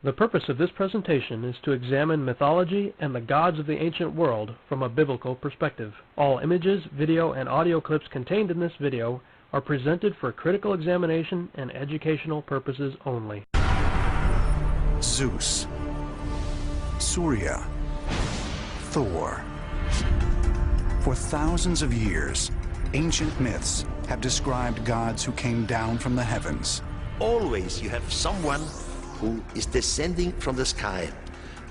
The purpose of this presentation is to examine mythology and the gods of the ancient world from a biblical perspective. All images, video, and audio clips contained in this video are presented for critical examination and educational purposes only. Zeus, Surya, Thor. For thousands of years, ancient myths have described gods who came down from the heavens. Always you have someone who is descending from the sky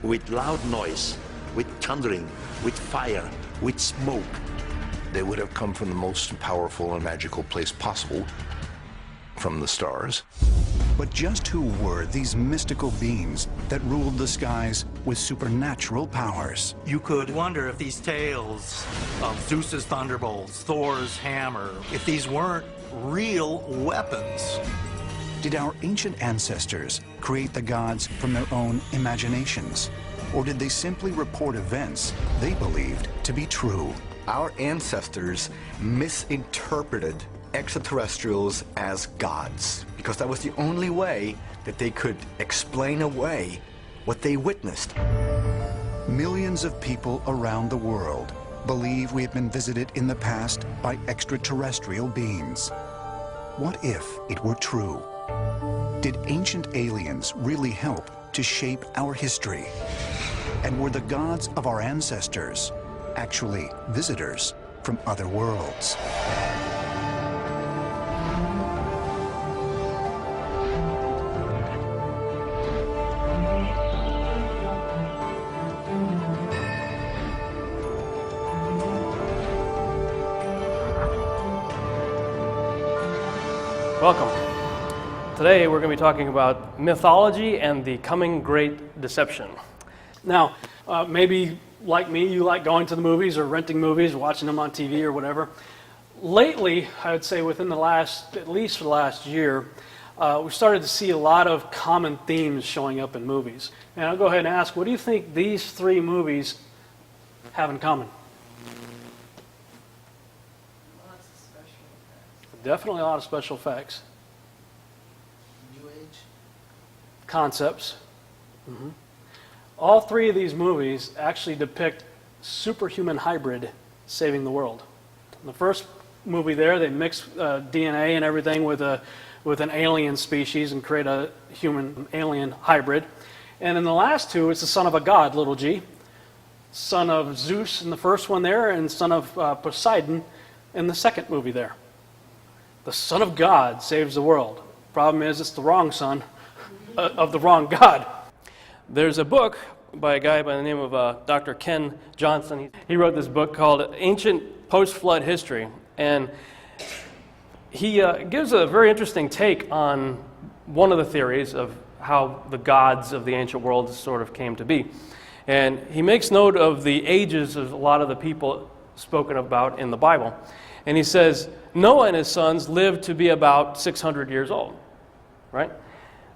with loud noise, with thundering, with fire, with smoke. They would have come from the most powerful and magical place possible, from the stars. But just who were these mystical beings that ruled the skies with supernatural powers? You could wonder if these tales of Zeus's thunderbolts, Thor's hammer, if these weren't real weapons. Did our ancient ancestors create the gods from their own imaginations? Or did they simply report events they believed to be true? Our ancestors misinterpreted extraterrestrials as gods because that was the only way that they could explain away what they witnessed. Millions of people around the world believe we have been visited in the past by extraterrestrial beings. What if it were true? Did ancient aliens really help to shape our history? And were the gods of our ancestors actually visitors from other worlds? Welcome. Today we're going to be talking about mythology and the coming great deception. Now, maybe like me, you like going to the movies or renting movies, watching them on TV or whatever. Lately, I would say within at least for the last year, we've started to see a lot of common themes showing up in movies. And I'll go ahead and ask, what do you think these three movies have in common? Lots of special effects. Definitely a lot of special effects. New Age. Concepts. Mm-hmm. All three of these movies actually depict superhuman hybrid saving the world. In the first movie there, they mix DNA and everything with an alien species and create a human-alien hybrid. And in the last two, it's the son of a god, little g. Son of Zeus in the first one there, and son of Poseidon in the second movie there. The son of God saves the world. Problem is, it's the wrong son of the wrong god. There's a book by a guy by the name of Dr. Ken Johnson. He wrote this book called Ancient Post-Flood History, and he gives a very interesting take on one of the theories of how the gods of the ancient world sort of came to be. And he makes note of the ages of a lot of the people spoken about in the Bible. And he says, Noah and his sons lived to be about 600 years old, right?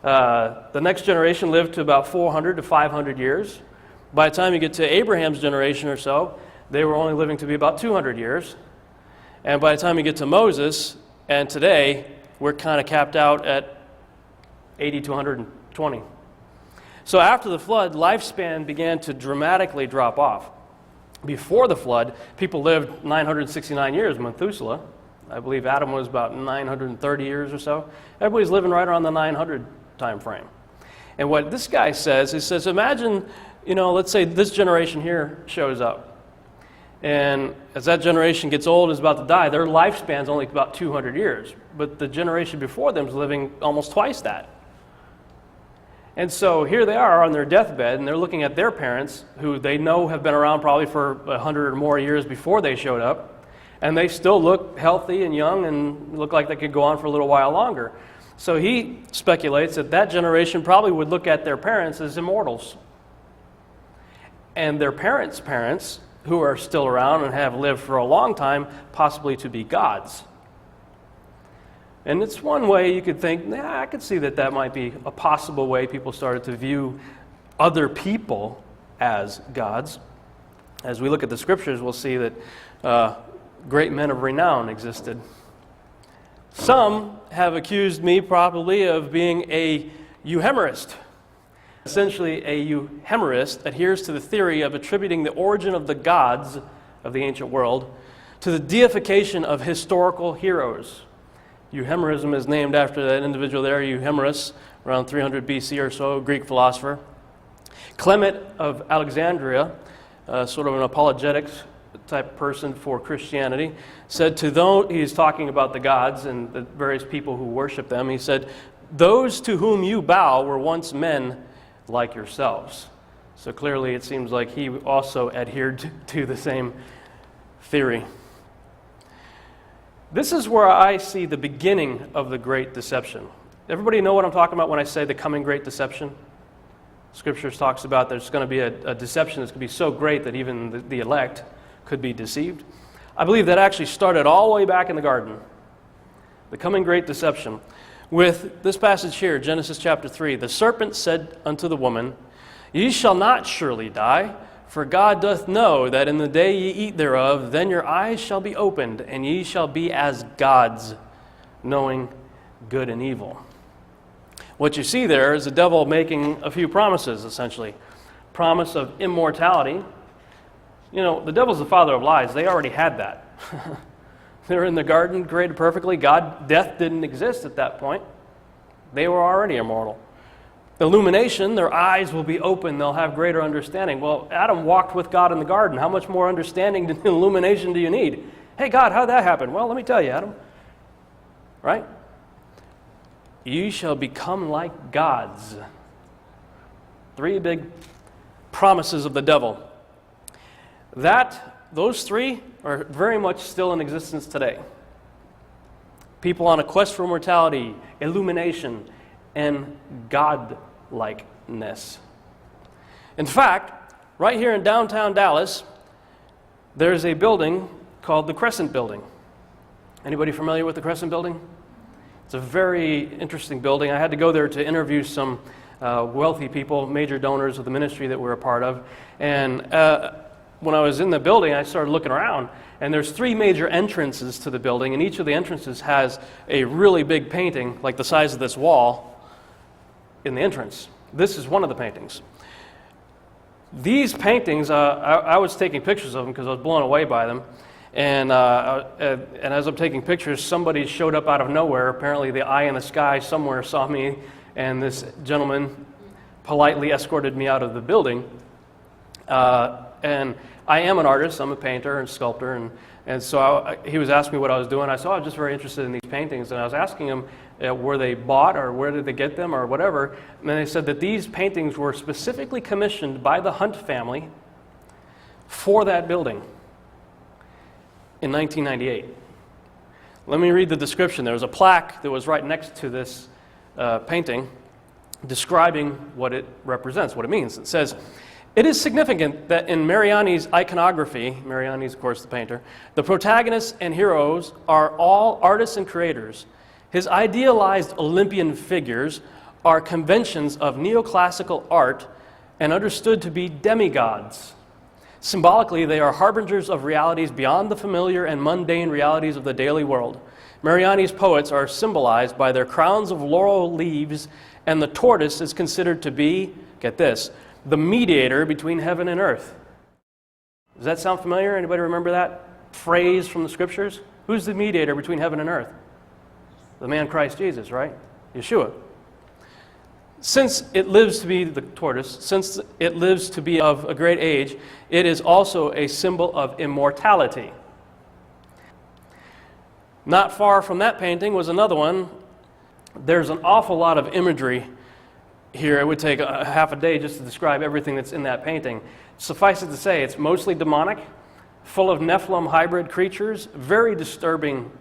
The next generation lived to about 400 to 500 years. By the time you get to Abraham's generation or so, they were only living to be about 200 years. And by the time you get to Moses, and today, we're kind of capped out at 80 to 120. So after the flood, lifespan began to dramatically drop off. Before the flood, people lived 969 years, Methuselah. I believe Adam was about 930 years or so. Everybody's living right around the 900 time frame. And what this guy says, he says, imagine, let's say this generation here shows up. And as that generation gets old and is about to die, their lifespan's only about 200 years. But the generation before them is living almost twice that. And so here they are on their deathbed, and they're looking at their parents, who they know have been around probably for 100 or more years before they showed up. And they still look healthy and young and look like they could go on for a little while longer. So he speculates that generation probably would look at their parents as immortals. And their parents' parents, who are still around and have lived for a long time, possibly to be gods. And it's one way you could think, I could see that might be a possible way people started to view other people as gods. As we look at the scriptures, we'll see that great men of renown existed. Some have accused me probably of being a euhemerist. Essentially, a euhemerist adheres to the theory of attributing the origin of the gods of the ancient world to the deification of historical heroes. Euhemerism is named after that individual there, Euhemerus, around 300 BC or so, Greek philosopher. Clement of Alexandria, sort of an apologetics type person for Christianity, said to those, he's talking about the gods and the various people who worship them, he said, "Those to whom you bow were once men like yourselves." So clearly it seems like he also adhered to the same theory. This is where I see the beginning of the Great Deception. Everybody know what I'm talking about when I say the coming Great Deception? Scriptures talks about there's going to be a deception that's going to be so great that even the elect could be deceived. I believe that actually started all the way back in the garden. The coming Great Deception. With this passage here, Genesis chapter 3, "The serpent said unto the woman, Ye shall not surely die, for God doth know that in the day ye eat thereof, then your eyes shall be opened, and ye shall be as gods, knowing good and evil." What you see there is the devil making a few promises, essentially. Promise of immortality. You know, the devil's the father of lies. They already had that. They're in the garden, created perfectly. Death didn't exist at that point. They were already immortal. Illumination, their eyes will be open. They'll have greater understanding. Well, Adam walked with God in the garden. How much more understanding and illumination do you need? Hey, God, how'd that happen? Well, let me tell you, Adam. Right? "You shall become like gods." 3 big promises of the devil. Those 3 are very much still in existence today. People on a quest for immortality, illumination, and godlikeness. In fact, right here in downtown Dallas, there's a building called the Crescent Building. Anybody familiar with the Crescent Building? It's a very interesting building. I had to go there to interview some wealthy people, major donors of the ministry that we're a part of. And when I was in the building, I started looking around, and there's 3 major entrances to the building, and each of the entrances has a really big painting, like the size of this wall, in the entrance. This is one of the paintings. These paintings, I was taking pictures of them because I was blown away by them. And as I'm taking pictures, somebody showed up out of nowhere. Apparently the eye in the sky somewhere saw me, and this gentleman politely escorted me out of the building. And I am an artist. I'm a painter and sculptor. And so he was asking me what I was doing. I said, I was just very interested in these paintings. And I was asking him, were they bought or where did they get them or whatever. And then they said that these paintings were specifically commissioned by the Hunt family for that building in 1998. Let me read the description. There was a plaque that was right next to this painting describing what it represents, what it means. It says, "It is significant that in Mariani's iconography," Mariani's, of course, the painter, "the protagonists and heroes are all artists and creators. His idealized Olympian figures are conventions of neoclassical art and understood to be demigods. Symbolically, they are harbingers of realities beyond the familiar and mundane realities of the daily world. Mariani's poets are symbolized by their crowns of laurel leaves, and the tortoise is considered to be, get this, the mediator between heaven and earth." Does that sound familiar? Anybody remember that phrase from the scriptures? Who's the mediator between heaven and earth? The man Christ Jesus, right? Yeshua. Since it lives to be the tortoise, since it lives to be of a great age, it is also a symbol of immortality. Not far from that painting was another one. There's an awful lot of imagery here. It would take a half a day just to describe everything that's in that painting. Suffice it to say, it's mostly demonic, full of Nephilim hybrid creatures, very disturbing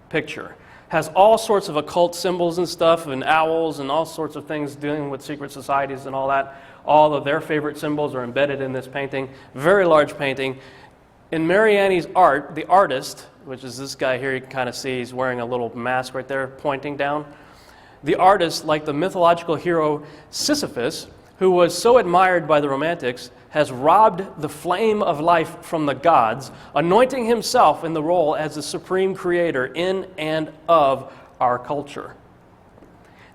picture. Has all sorts of occult symbols and stuff, and owls and all sorts of things dealing with secret societies and all that. All of their favorite symbols are embedded in this painting. Very large painting. In Mariani's art, the artist, which is this guy here, you can kind of see he's wearing a little mask right there pointing down. The artist, like the mythological hero Sisyphus, who was so admired by the Romantics, has robbed the flame of life from the gods, anointing himself in the role as the supreme creator in and of our culture.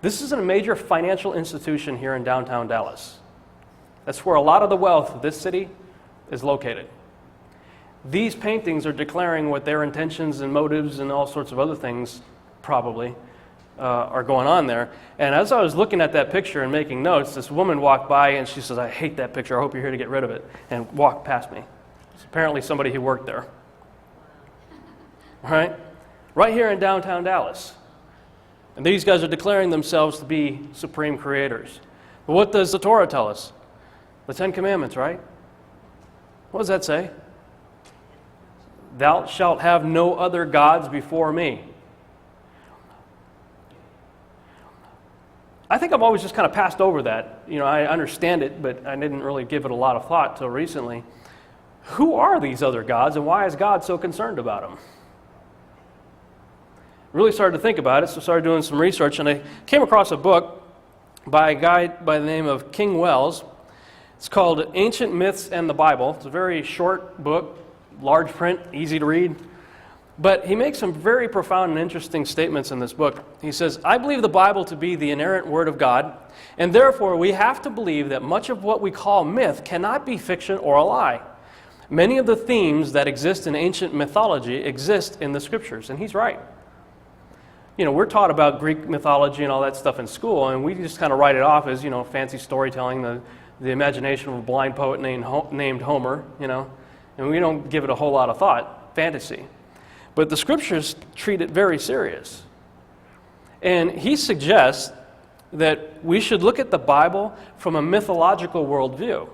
This is a major financial institution here in downtown Dallas. That's where a lot of the wealth of this city is located. These paintings are declaring what their intentions and motives and all sorts of other things probably are going on there. And as I was looking at that picture and making notes, this woman walked by and she says, "I hate that picture. I hope you're here to get rid of it," and walked past me. It's apparently somebody who worked there. All right? Right here in downtown Dallas. And these guys are declaring themselves to be supreme creators. But what does the Torah tell us? The Ten Commandments, right? What does that say? Thou shalt have no other gods before me. I think I've always just kind of passed over that. You know, I understand it, but I didn't really give it a lot of thought till recently. Who are these other gods, and why is God so concerned about them? Really started to think about it, so started doing some research, and I came across a book by a guy by the name of King Wells. It's called Ancient Myths and the Bible. It's a very short book, large print, easy to read. But he makes some very profound and interesting statements in this book. He says, "I believe the Bible to be the inerrant word of God, and therefore we have to believe that much of what we call myth cannot be fiction or a lie. Many of the themes that exist in ancient mythology exist in the scriptures." And he's right. You know, we're taught about Greek mythology and all that stuff in school, and we just kind of write it off as, you know, fancy storytelling, the imagination of a blind poet named Homer, you know, and we don't give it a whole lot of thought, fantasy. But the scriptures treat it very serious. And he suggests that we should look at the Bible from a mythological worldview.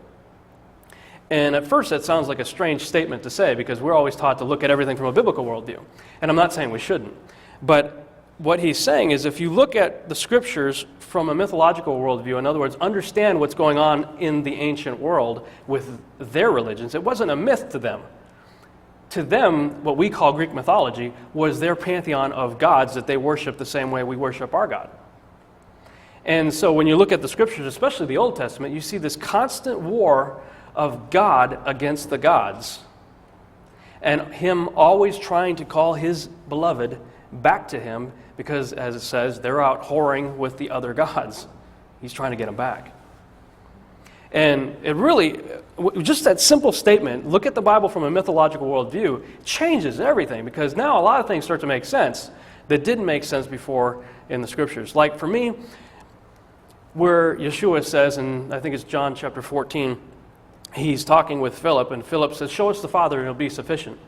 And at first that sounds like a strange statement to say, because we're always taught to look at everything from a biblical worldview. And I'm not saying we shouldn't. But what he's saying is if you look at the scriptures from a mythological worldview, in other words, understand what's going on in the ancient world with their religions, it wasn't a myth to them. To them, what we call Greek mythology was their pantheon of gods that they worship the same way we worship our God. And so when you look at the scriptures, especially the Old Testament, you see this constant war of God against the gods, and him always trying to call his beloved back to him because, as it says, they're out whoring with the other gods. He's trying to get them back. And it really, just that simple statement, look at the Bible from a mythological worldview, changes everything, because now a lot of things start to make sense that didn't make sense before in the scriptures. Like for me, where Yeshua says, and I think it's John chapter 14, he's talking with Philip, and Philip says, "Show us the Father and it'll be sufficient."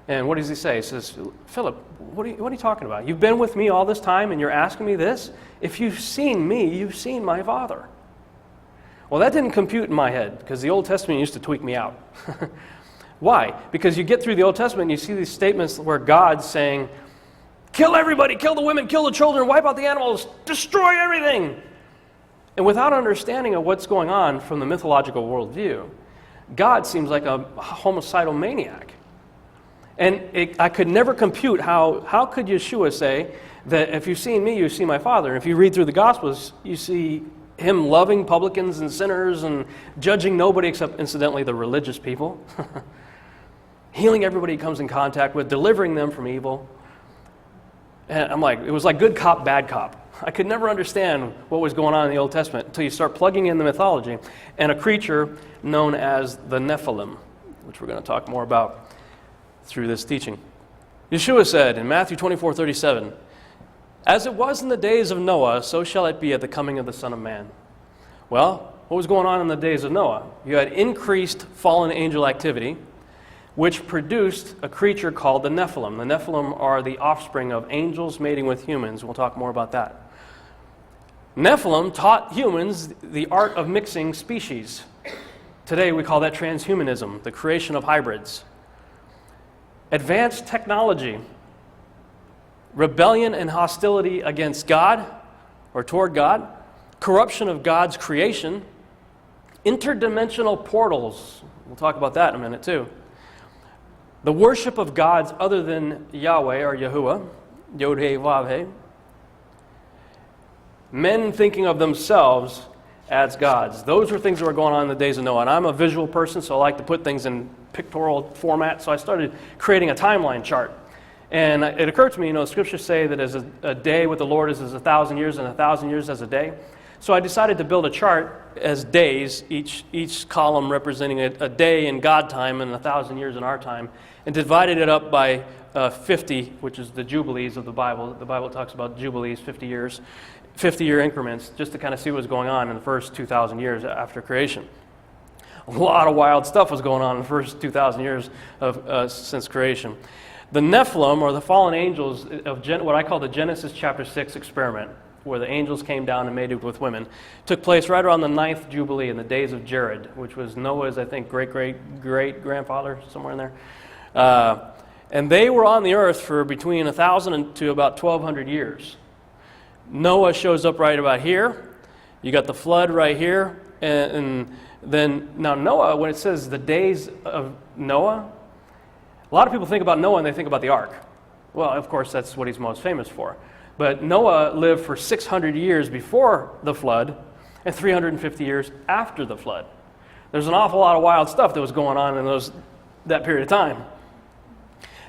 And what does he say? He says, "Philip, what are you talking about? You've been with me all this time and you're asking me this? If you've seen me, you've seen my Father." Well, that didn't compute in my head, because the Old Testament used to tweak me out. Why? Because you get through the Old Testament and you see these statements where God's saying, "Kill everybody, kill the women, kill the children, wipe out the animals, destroy everything." And without understanding of what's going on from the mythological worldview, God seems like a homicidal maniac. And I could never compute how could Yeshua say that if you've seen me, you've seen my Father. And if you read through the Gospels, you see him loving publicans and sinners and judging nobody except, incidentally, the religious people. Healing everybody he comes in contact with, delivering them from evil. And I'm like, it was like good cop, bad cop. I could never understand what was going on in the Old Testament until you start plugging in the mythology and a creature known as the Nephilim, which we're going to talk more about through this teaching. Yeshua said in Matthew 24:37, "As it was in the days of Noah, so shall it be at the coming of the Son of Man." Well, what was going on in the days of Noah? You had increased fallen angel activity, which produced a creature called the Nephilim. The Nephilim are the offspring of angels mating with humans. We'll talk more about that. Nephilim taught humans the art of mixing species. Today we call that transhumanism, the creation of hybrids. Advanced technology, rebellion and hostility against God or toward God, corruption of God's creation, interdimensional portals. We'll talk about that in a minute too. The worship of gods other than Yahweh or Yahuwah, Yod-Heh-Vav-Heh. Men thinking of themselves as gods. Those were things that were going on in the days of Noah. And I'm a visual person, so I like to put things in pictorial format. So I started creating a timeline chart. And it occurred to me, scriptures say that as a day with the Lord is as 1,000 years, and 1,000 years as a day. So I decided to build a chart as days, each column representing a day in God time and 1,000 years in our time, and divided it up by 50, which is the Jubilees of the Bible. The Bible talks about Jubilees, 50 years, 50-year increments, just to kind of see what was going on in the first 2,000 years after creation. A lot of wild stuff was going on in the first 2,000 years since creation. The Nephilim, or the fallen angels, of what I call the Genesis chapter 6 experiment, where the angels came down and mated with women, took place right around the 9th Jubilee in the days of Jared, which was Noah's, I think, great-great-great-grandfather, somewhere in there. And they were on the earth for between 1,000 to about 1,200 years. Noah shows up right about here. You got the flood right here. And then, now Noah, when it says the days of Noah, a lot of people think about Noah and they think about the ark. Well, of course, that's what he's most famous for. But Noah lived for 600 years before the flood and 350 years after the flood. There's an awful lot of wild stuff that was going on in that period of time.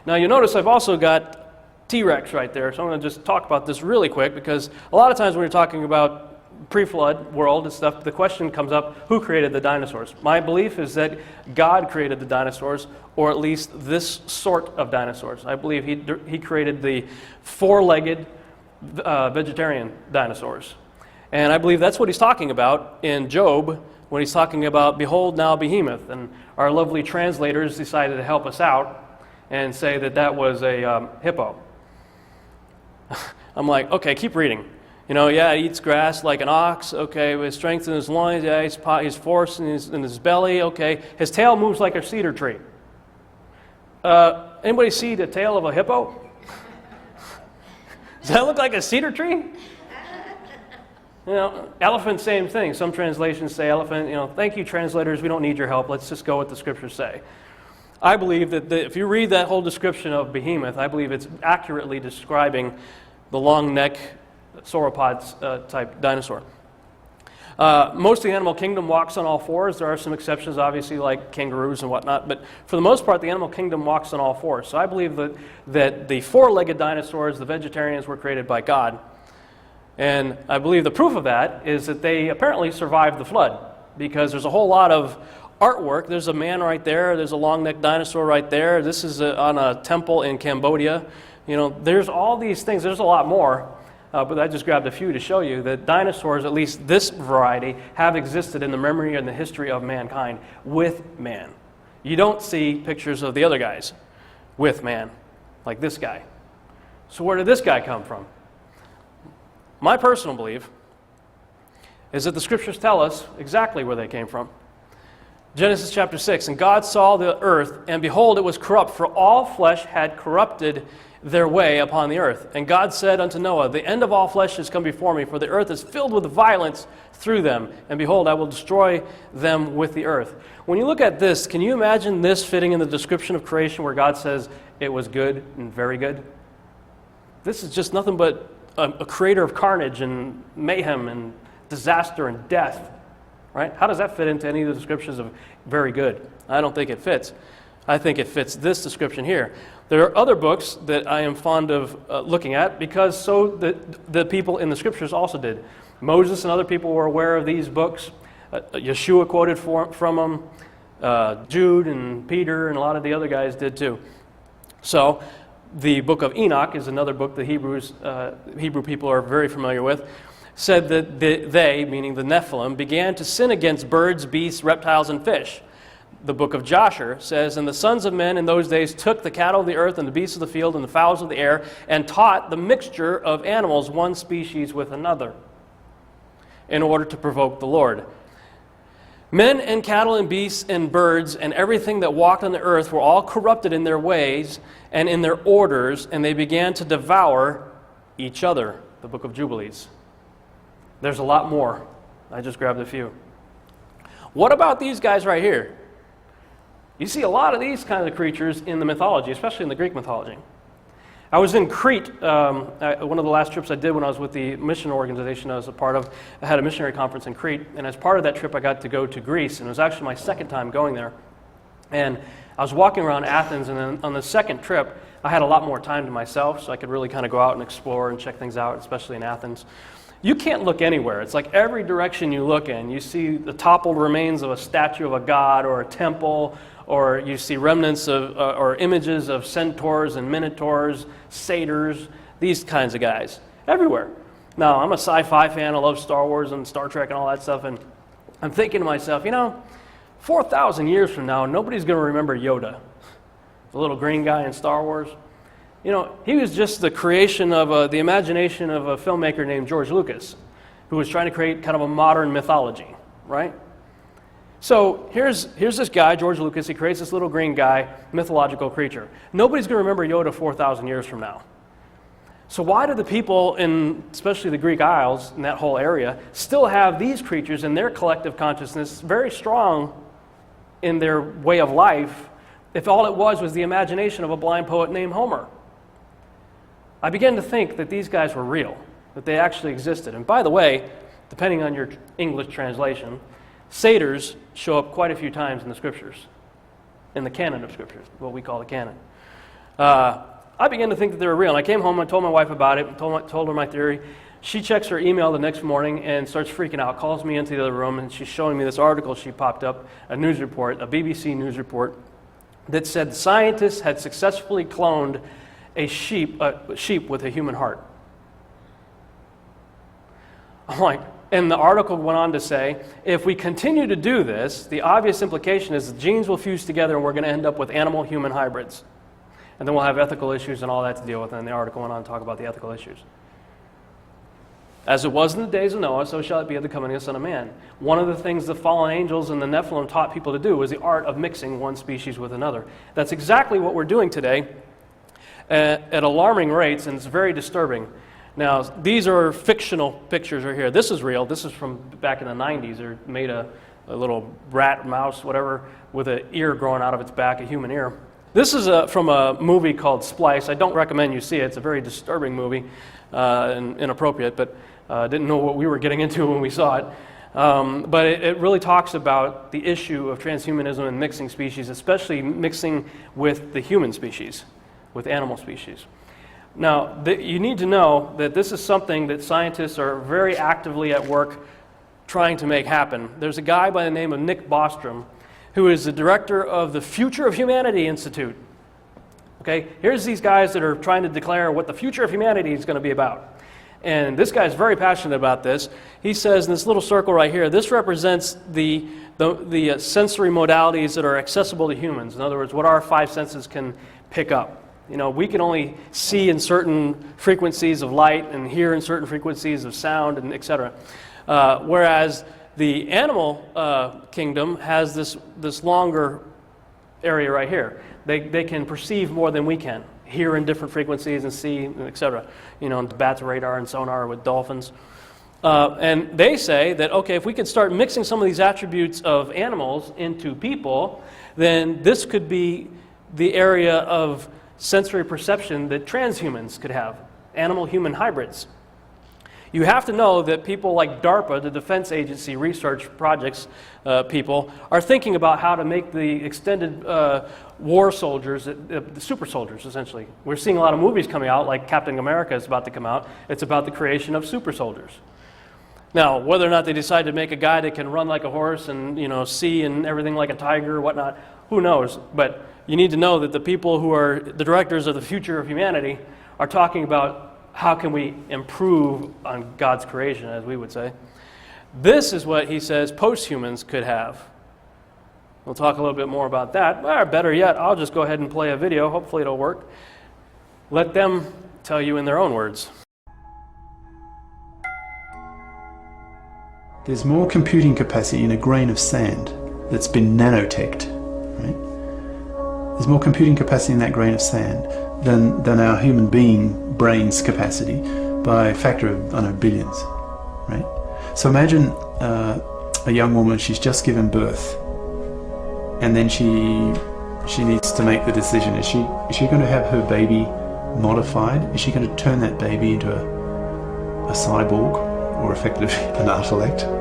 Now you notice I've also got T-Rex right there, so I'm going to just talk about this really quick, because a lot of times when you're talking about pre-flood world and stuff, the question comes up, who created the dinosaurs? My belief is that God created the dinosaurs, or at least this sort of dinosaurs. I believe he created the four-legged vegetarian dinosaurs. And I believe that's what he's talking about in Job when he's talking about, behold now behemoth. And our lovely translators decided to help us out and say that was a hippo. I'm like, okay, keep reading. You know, yeah, he eats grass like an ox. Okay, with strength in his loins. Yeah, he's force in his belly. Okay, his tail moves like a cedar tree. Anybody see the tail of a hippo? Does that look like a cedar tree? You know, elephant, same thing. Some translations say elephant. You know, thank you, translators. We don't need your help. Let's just go with the scriptures say. I believe that if you read that whole description of behemoth, I believe it's accurately describing the long neck, sauropod type dinosaur. Most of the animal kingdom walks on all fours. There are some exceptions, obviously, like kangaroos and whatnot, but for the most part, the animal kingdom walks on all fours. So I believe that the four-legged dinosaurs, the vegetarians, were created by God. And I believe the proof of that is that they apparently survived the flood, because there's a whole lot of artwork. There's a man right there. There's a long-necked dinosaur right there. This is on a temple in Cambodia. You know, there's all these things. There's a lot more. But I just grabbed a few to show you that dinosaurs, at least this variety, have existed in the memory and the history of mankind with man. You don't see pictures of the other guys with man, like this guy. So where did this guy come from? My personal belief is that the scriptures tell us exactly where they came from. Genesis chapter 6, and God saw the earth, and behold, it was corrupt, for all flesh had corrupted their way upon the earth. And God said unto Noah, the end of all flesh is come before me, for the earth is filled with violence through them. And behold, I will destroy them with the earth. When you look at this, can you imagine this fitting in the description of creation where God says it was good and very good? This is just nothing but a creator of carnage and mayhem and disaster and death. Right? How does that fit into any of the descriptions of very good? I don't think it fits. I think it fits this description here. There are other books that I am fond of looking at, because so the people in the scriptures also did. Moses and other people were aware of these books. Yeshua quoted from them. Jude and Peter and a lot of the other guys did too. So the book of Enoch is another book the Hebrew people are very familiar with. Said that they, meaning the Nephilim, began to sin against birds, beasts, reptiles, and fish. The book of Joshua says, and the sons of men in those days took the cattle of the earth and the beasts of the field and the fowls of the air and taught the mixture of animals one species with another in order to provoke the Lord. Men and cattle and beasts and birds and everything that walked on the earth were all corrupted in their ways and in their orders, and they began to devour each other. The book of Jubilees. There's a lot more. I just grabbed a few. What about these guys right here? You see a lot of these kinds of creatures in the mythology, especially in the Greek mythology. I was in Crete, one of the last trips I did when I was with the mission organization I was a part of. I had a missionary conference in Crete, and as part of that trip I got to go to Greece, and it was actually my second time going there. And I was walking around Athens, and then on the second trip I had a lot more time to myself, so I could really kind of go out and explore and check things out, especially in Athens. You can't look anywhere. It's like every direction you look in, you see the toppled remains of a statue of a god or a temple, or you see remnants of, or images of centaurs and minotaurs, satyrs, these kinds of guys, everywhere. Now, I'm a sci-fi fan. I love Star Wars and Star Trek and all that stuff, and I'm thinking to myself, 4,000 years from now, nobody's going to remember Yoda, the little green guy in Star Wars. He was just the creation of the imagination of a filmmaker named George Lucas, who was trying to create kind of a modern mythology, right? So here's this guy, George Lucas. He creates this little green guy, mythological creature. Nobody's going to remember Yoda 4,000 years from now. So why do the people in, especially the Greek Isles, in that whole area, still have these creatures in their collective consciousness very strong in their way of life, if all it was the imagination of a blind poet named Homer? I began to think that these guys were real, that they actually existed. And by the way, depending on your English translation, satyrs show up quite a few times in the scriptures, in the canon of scriptures, what we call the canon. I began to think that they were real. And I came home and told my wife about it, told her my theory. She checks her email the next morning and starts freaking out, calls me into the other room, and she's showing me this article she popped up, a news report, a BBC news report, that said scientists had successfully cloned a sheep with a human heart. I'm like, and the article went on to say, if we continue to do this, the obvious implication is the genes will fuse together and we're going to end up with animal-human hybrids. And then we'll have ethical issues and all that to deal with. And the article went on to talk about the ethical issues. As it was in the days of Noah, so shall it be at the coming of the Son of Man. One of the things the fallen angels and the Nephilim taught people to do was the art of mixing one species with another. That's exactly what we're doing today at alarming rates, and it's very disturbing. Now, these are fictional pictures right here. This is real. This is from back in the 90s. They made a little rat, mouse, whatever, with an ear growing out of its back, a human ear. This is from a movie called Splice. I don't recommend you see it. It's a very disturbing movie and inappropriate, but didn't know what we were getting into when we saw it. But it really talks about the issue of transhumanism and mixing species, especially mixing with the human species, with animal species. Now, you need to know that this is something that scientists are very actively at work trying to make happen. There's a guy by the name of Nick Bostrom, who is the director of the Future of Humanity Institute. Okay, here's these guys that are trying to declare what the future of humanity is going to be about. And this guy's very passionate about this. He says in this little circle right here, this represents the sensory modalities that are accessible to humans. In other words, what our five senses can pick up. We can only see in certain frequencies of light and hear in certain frequencies of sound, and etc. Whereas the animal kingdom has this longer area right here. They can perceive more than we can, hear in different frequencies and see, etc. Bats, radar, and sonar with dolphins. And they say that, okay, if we could start mixing some of these attributes of animals into people, then this could be the area of sensory perception that transhumans could have, animal-human hybrids. You have to know that people like DARPA, the Defense Agency research projects people, are thinking about how to make the extended war soldiers, the super soldiers, essentially. We're seeing a lot of movies coming out, like Captain America is about to come out. It's about the creation of super soldiers. Now, whether or not they decide to make a guy that can run like a horse and see and everything like a tiger or whatnot, who knows? But you need to know that the people who are the directors of the future of humanity are talking about how can we improve on God's creation, as we would say. This is what he says post-humans could have. We'll talk a little bit more about that. Or better yet, I'll just go ahead and play a video. Hopefully it'll work. Let them tell you in their own words. There's more computing capacity in a grain of sand that's been nanoteched, right? There's more computing capacity in that grain of sand than our human being brain's capacity by a factor of, I don't know, billions, right? So imagine a young woman, she's just given birth, and then she needs to make the decision. Is she going to have her baby modified? Is she going to turn that baby into a cyborg, or effectively an artellect?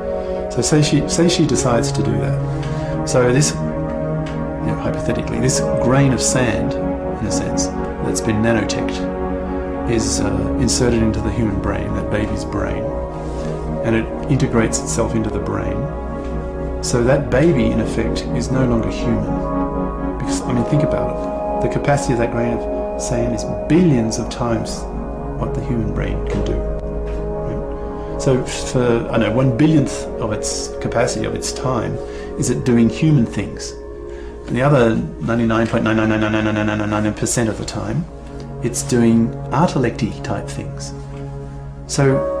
So say she decides to do that. So this, hypothetically, this grain of sand, in a sense, that's been nanoteched, is inserted into the human brain, that baby's brain. and it integrates itself into the brain. So that baby, in effect, is no longer human. Because, I mean, think about it. The capacity of that grain of sand is billions of times what the human brain can do. Right? So for, I don't know, 1/1000th of its capacity, of its time, is it doing human things. And the other 99.9999999% of the time, it's doing artelecty type things. So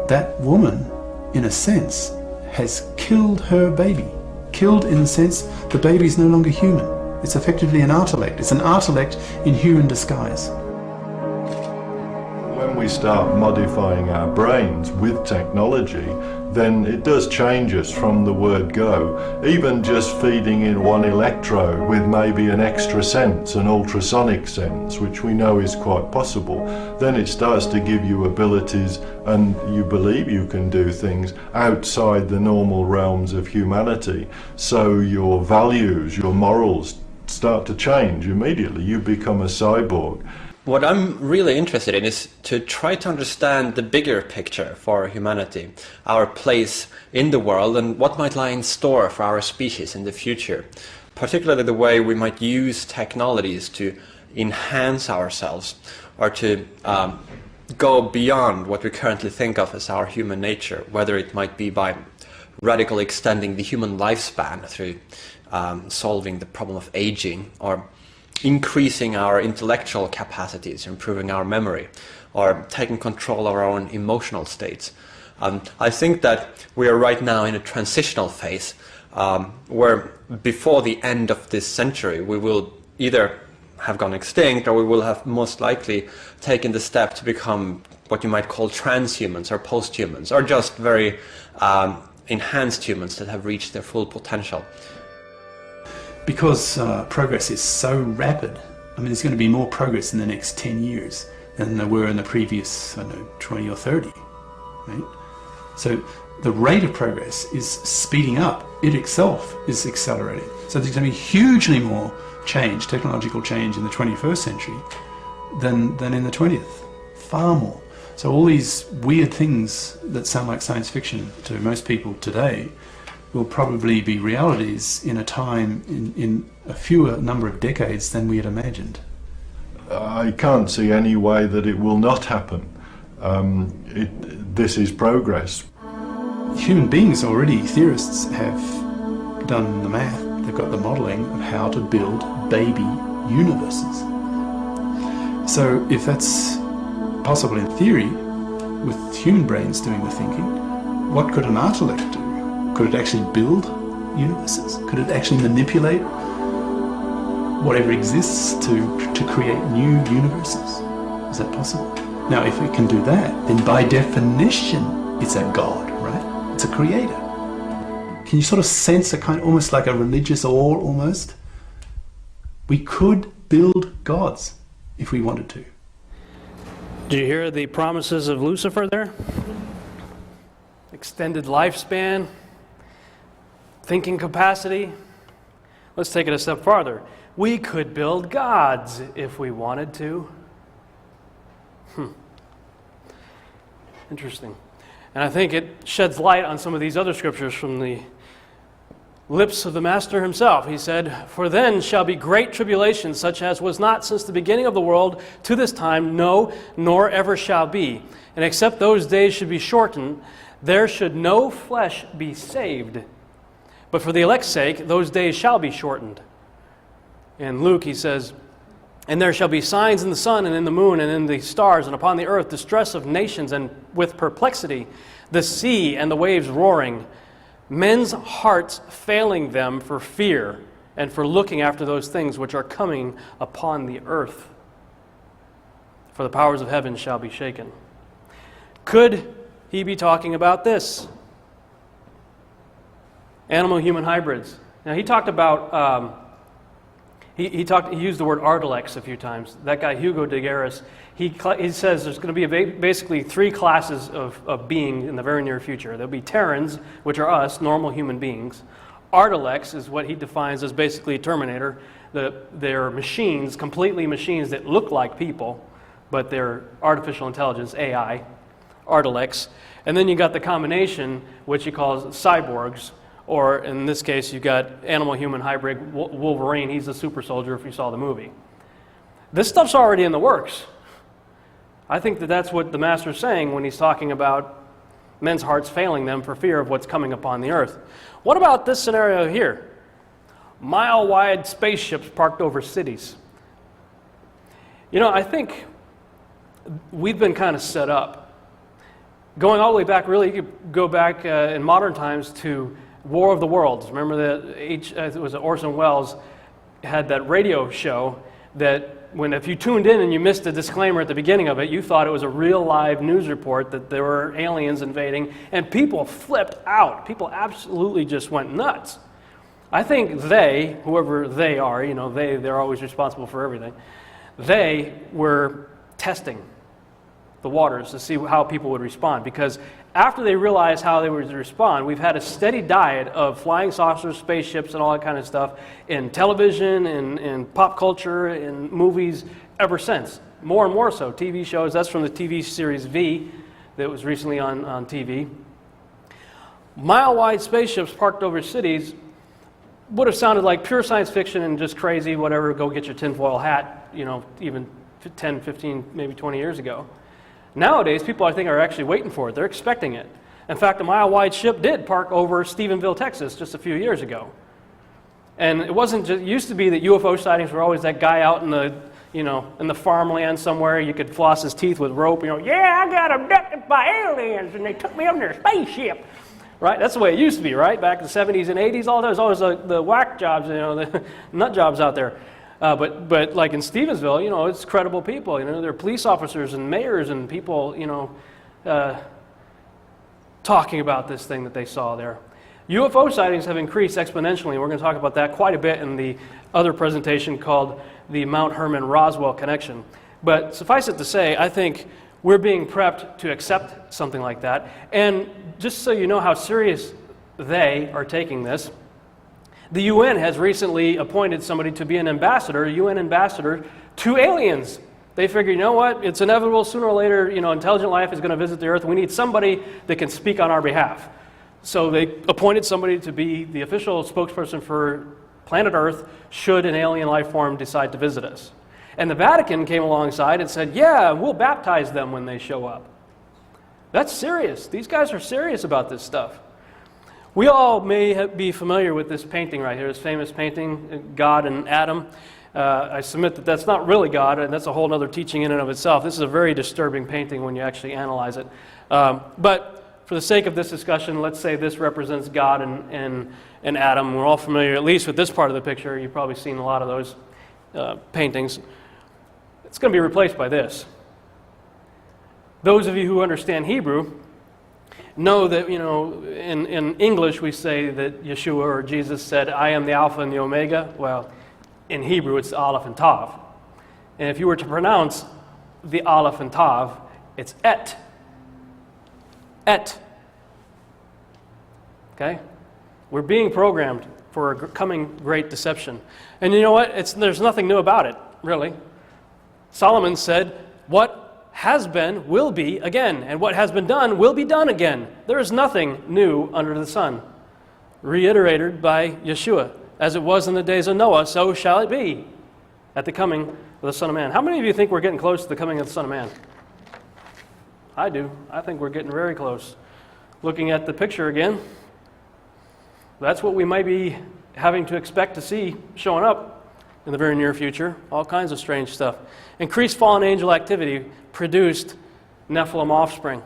that woman, in a sense, has killed her baby. Killed in the sense the baby is no longer human. It's effectively an artelect. It's an artelect in human disguise. When we start modifying our brains with technology, then it does change us from the word go. Even just feeding in one electrode with maybe an extra sense, an ultrasonic sense, which we know is quite possible, then it starts to give you abilities and you believe you can do things outside the normal realms of humanity. So your values, your morals start to change immediately. You become a cyborg. What I'm really interested in is to try to understand the bigger picture for humanity, our place in the world and what might lie in store for our species in the future, particularly the way we might use technologies to enhance ourselves or to go beyond what we currently think of as our human nature, whether it might be by radically extending the human lifespan through solving the problem of aging, or increasing our intellectual capacities, improving our memory, or taking control of our own emotional states. I think that we are right now in a transitional phase where before the end of this century we will either have gone extinct or we will have most likely taken the step to become what you might call transhumans or posthumans, or just very enhanced humans that have reached their full potential. Because progress is so rapid, I mean, there's going to be more progress in the next 10 years than there were in the previous, I don't know, 20 or 30, right? So the rate of progress is speeding up. It itself is accelerating. So there's going to be hugely more change, technological change in the 21st century than in the 20th. Far more. So all these weird things that sound like science fiction to most people today will probably be realities in a time, in a fewer number of decades than we had imagined. I can't see any way that it will not happen. This is progress. Human beings already, theorists, have done the math. They've got the modelling of how to build baby universes. So if that's possible in theory, with human brains doing the thinking, what could an artelect do? Could it actually build universes? Could it actually manipulate whatever exists to create new universes? Is that possible? Now, if it can do that, then by definition, it's a god, right? It's a creator. Can you sort of sense a kind, almost like a religious awe, almost? We could build gods if we wanted to. Did you hear the promises of Lucifer there? Extended lifespan, thinking capacity. Let's take it a step farther. We could build gods if we wanted to. Interesting. And I think it sheds light on some of these other scriptures from the lips of the Master himself. He said, "For then shall be great tribulation, such as was not since the beginning of the world to this time, no, nor ever shall be. And except those days should be shortened, there should no flesh be saved. But for the elect's sake, those days shall be shortened." In Luke, he says, "And there shall be signs in the sun and in the moon and in the stars and upon the earth, distress of nations and with perplexity, the sea and the waves roaring, men's hearts failing them for fear and for looking after those things which are coming upon the earth. For the powers of heaven shall be shaken." Could he be talking about this? Animal-human hybrids. Now he talked about, he used the word artelex a few times. That guy Hugo de Garis, he says there's going to be basically three classes of being in the very near future. There'll be Terrans, which are us, normal human beings. Artelex is what he defines as basically Terminator. They're machines, completely machines that look like people, but they're artificial intelligence, AI. Artilex. And then you got the combination, which he calls cyborgs, or in this case, you got animal-human hybrid Wolverine. He's a super soldier if you saw the movie. This stuff's already in the works. I think that that's what the Master's saying when he's talking about men's hearts failing them for fear of what's coming upon the earth. What about this scenario here? Mile-wide spaceships parked over cities. You know, I think we've been kind of set up. Going all the way back, really, you could go back in modern times to War of the Worlds. Remember that it was Orson Welles had that radio show that if you tuned in and you missed a disclaimer at the beginning of it, you thought it was a real live news report that there were aliens invading, and people flipped out. People absolutely just went nuts. I think they, whoever they are, you know, they're always responsible for everything, they were testing the waters to see how people would respond, because after they realized how they would respond, we've had a steady diet of flying saucers, spaceships, and all that kind of stuff in television, in pop culture, in movies ever since. More and more so. TV shows, that's from the TV series V that was recently on TV. Mile-wide spaceships parked over cities would have sounded like pure science fiction and just crazy, whatever, go get your tinfoil hat, you know, even 10, 15, maybe 20 years ago. Nowadays, people, I think, are actually waiting for it. They're expecting it. In fact, a mile-wide ship did park over Stephenville, Texas, just a few years ago. And it wasn't just, it used to be that UFO sightings were always that guy out in the, you know, in the farmland somewhere. You could floss his teeth with rope. You know, yeah, I got abducted by aliens, and they took me on their spaceship. Right? That's the way it used to be, right? Back in the 70s and 80s, all those, always the whack jobs, you know, the nut jobs out there. But like in Stevensville, you know, it's credible people. You know, there are police officers and mayors and people, you know, talking about this thing that they saw there. UFO sightings have increased exponentially. We're going to talk about that quite a bit in the other presentation called the Mount Herman-Roswell connection. But suffice it to say, I think we're being prepped to accept something like that. And just so you know how serious they are taking this, the UN has recently appointed somebody to be an ambassador, a UN ambassador, to aliens. They figure, you know what, it's inevitable, sooner or later, you know, intelligent life is going to visit the Earth. We need somebody that can speak on our behalf. So they appointed somebody to be the official spokesperson for planet Earth should an alien life form decide to visit us. And the Vatican came alongside and said, yeah, we'll baptize them when they show up. That's serious. These guys are serious about this stuff. We all may be familiar with this painting right here, this famous painting, God and Adam. I submit that that's not really God, and that's a whole other teaching in and of itself. This is a very disturbing painting when you actually analyze it. But for the sake of this discussion, let's say this represents God and Adam. We're all familiar, at least with this part of the picture. You've probably seen a lot of those paintings. It's going to be replaced by this. Those of you who understand Hebrew know that, you know, in English we say that Yeshua or Jesus said, I am the Alpha and the Omega. Well, in Hebrew it's Aleph and Tav. And if you were to pronounce the Aleph and Tav, it's Et. Et. Okay? We're being programmed for a coming great deception. And you know what? There's nothing new about it, really. Solomon said, what has been will be again, and what has been done will be done again. There is nothing new under the sun. Reiterated by Yeshua, as it was in the days of Noah, so shall it be at the coming of the Son of Man. How many of you think we're getting close to the coming of the Son of Man? I do. I think we're getting very close. Looking at the picture again, that's what we might be having to expect to see showing up in the very near future. All kinds of strange stuff. Increased fallen angel activity produced Nephilim offspring.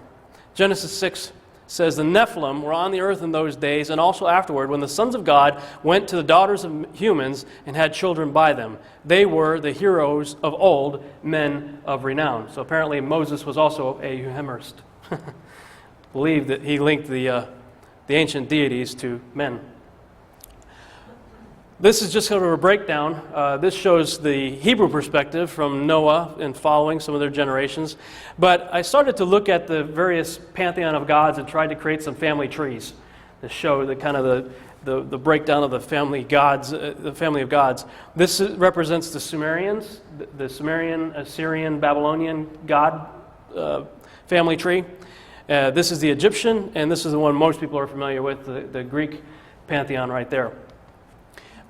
Genesis 6 says the Nephilim were on the earth in those days and also afterward when the sons of God went to the daughters of humans and had children by them. They were the heroes of old, men of renown. So apparently Moses was also a Euhemerist. Believed that he linked the ancient deities to men. This is just sort of a breakdown. This shows the Hebrew perspective from Noah and following some of their generations. But I started to look at the various pantheon of gods and tried to create some family trees to show the kind of the breakdown of the family gods, the family of gods. This represents the Sumerians, the Sumerian, Assyrian, Babylonian god family tree. This is the Egyptian, and this is the one most people are familiar with, the Greek pantheon right there.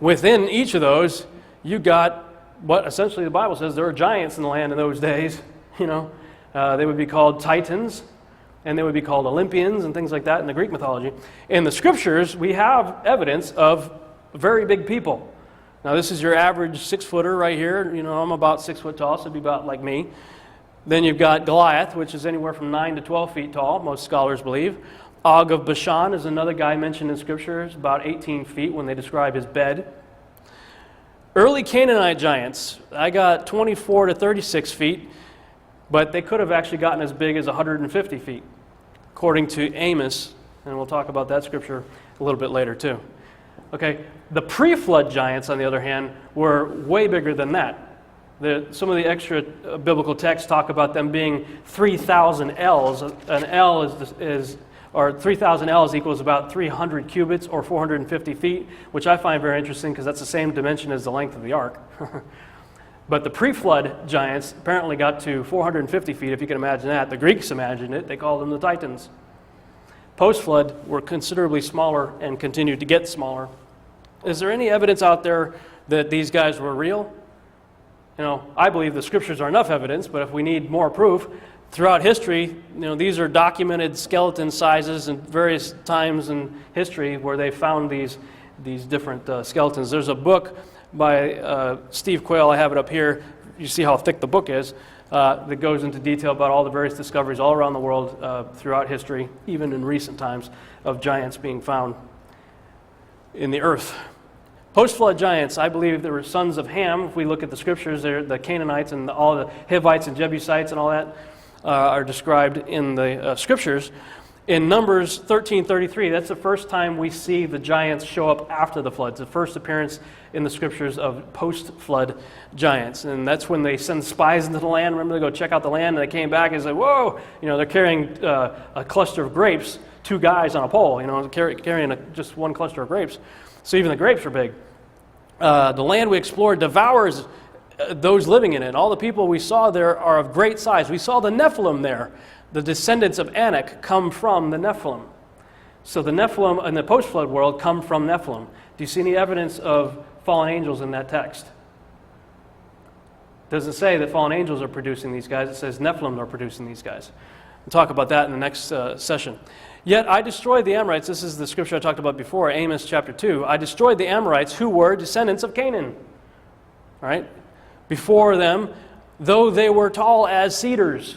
Within each of those, you got what essentially the Bible says there are giants in the land in those days. You know, they would be called Titans, and they would be called Olympians and things like that in the Greek mythology. In the scriptures, we have evidence of very big people. Now, this is your average 6-footer right here. You know, I'm about 6 foot tall, so it'd be about like me. Then you've got Goliath, which is anywhere from 9 to 12 feet tall, most scholars believe. Og of Bashan is another guy mentioned in scriptures, about 18 feet when they describe his bed. Early Canaanite giants, I got 24 to 36 feet, but they could have actually gotten as big as 150 feet, according to Amos, and we'll talk about that scripture a little bit later too. Okay, the pre-flood giants, on the other hand, were way bigger than that. Some of the extra biblical texts talk about them being 3,000 ells. An ell or 3,000 ells equals about 300 cubits or 450 feet, which I find very interesting because that's the same dimension as the length of the ark. But the pre-flood giants apparently got to 450 feet, if you can imagine that. The Greeks imagined it. They called them the Titans. Post-flood were considerably smaller and continued to get smaller. Is there any evidence out there that these guys were real? You know, I believe the scriptures are enough evidence, but if we need more proof, throughout history, you know, these are documented skeleton sizes in various times in history where they found these different skeletons. There's a book by Steve Quayle, I have it up here. You see how thick the book is, that goes into detail about all the various discoveries all around the world throughout history, even in recent times, of giants being found in the earth. Post-flood giants, I believe they were sons of Ham. If we look at the scriptures, the Canaanites and all the Hivites and Jebusites and all that are described in the scriptures. In Numbers 13:33, that's the first time we see the giants show up after the floods, the first appearance in the scriptures of post-flood giants. And that's when they send spies into the land. Remember, they go check out the land, and they came back and said, whoa, you know, they're carrying a cluster of grapes, 2 guys on a pole, you know, carrying just one cluster of grapes. So even the grapes are big. The land we explored devours those living in it. All the people we saw there are of great size. We saw the Nephilim there. The descendants of Anak come from the Nephilim. So the Nephilim in the post-flood world come from Nephilim. Do you see any evidence of fallen angels in that text? It doesn't say that fallen angels are producing these guys. It says Nephilim are producing these guys. We'll talk about that in the next session. Yet I destroyed the Amorites. This is the scripture I talked about before, Amos chapter 2. I destroyed the Amorites who were descendants of Canaan. All right? Before them, though they were tall as cedars.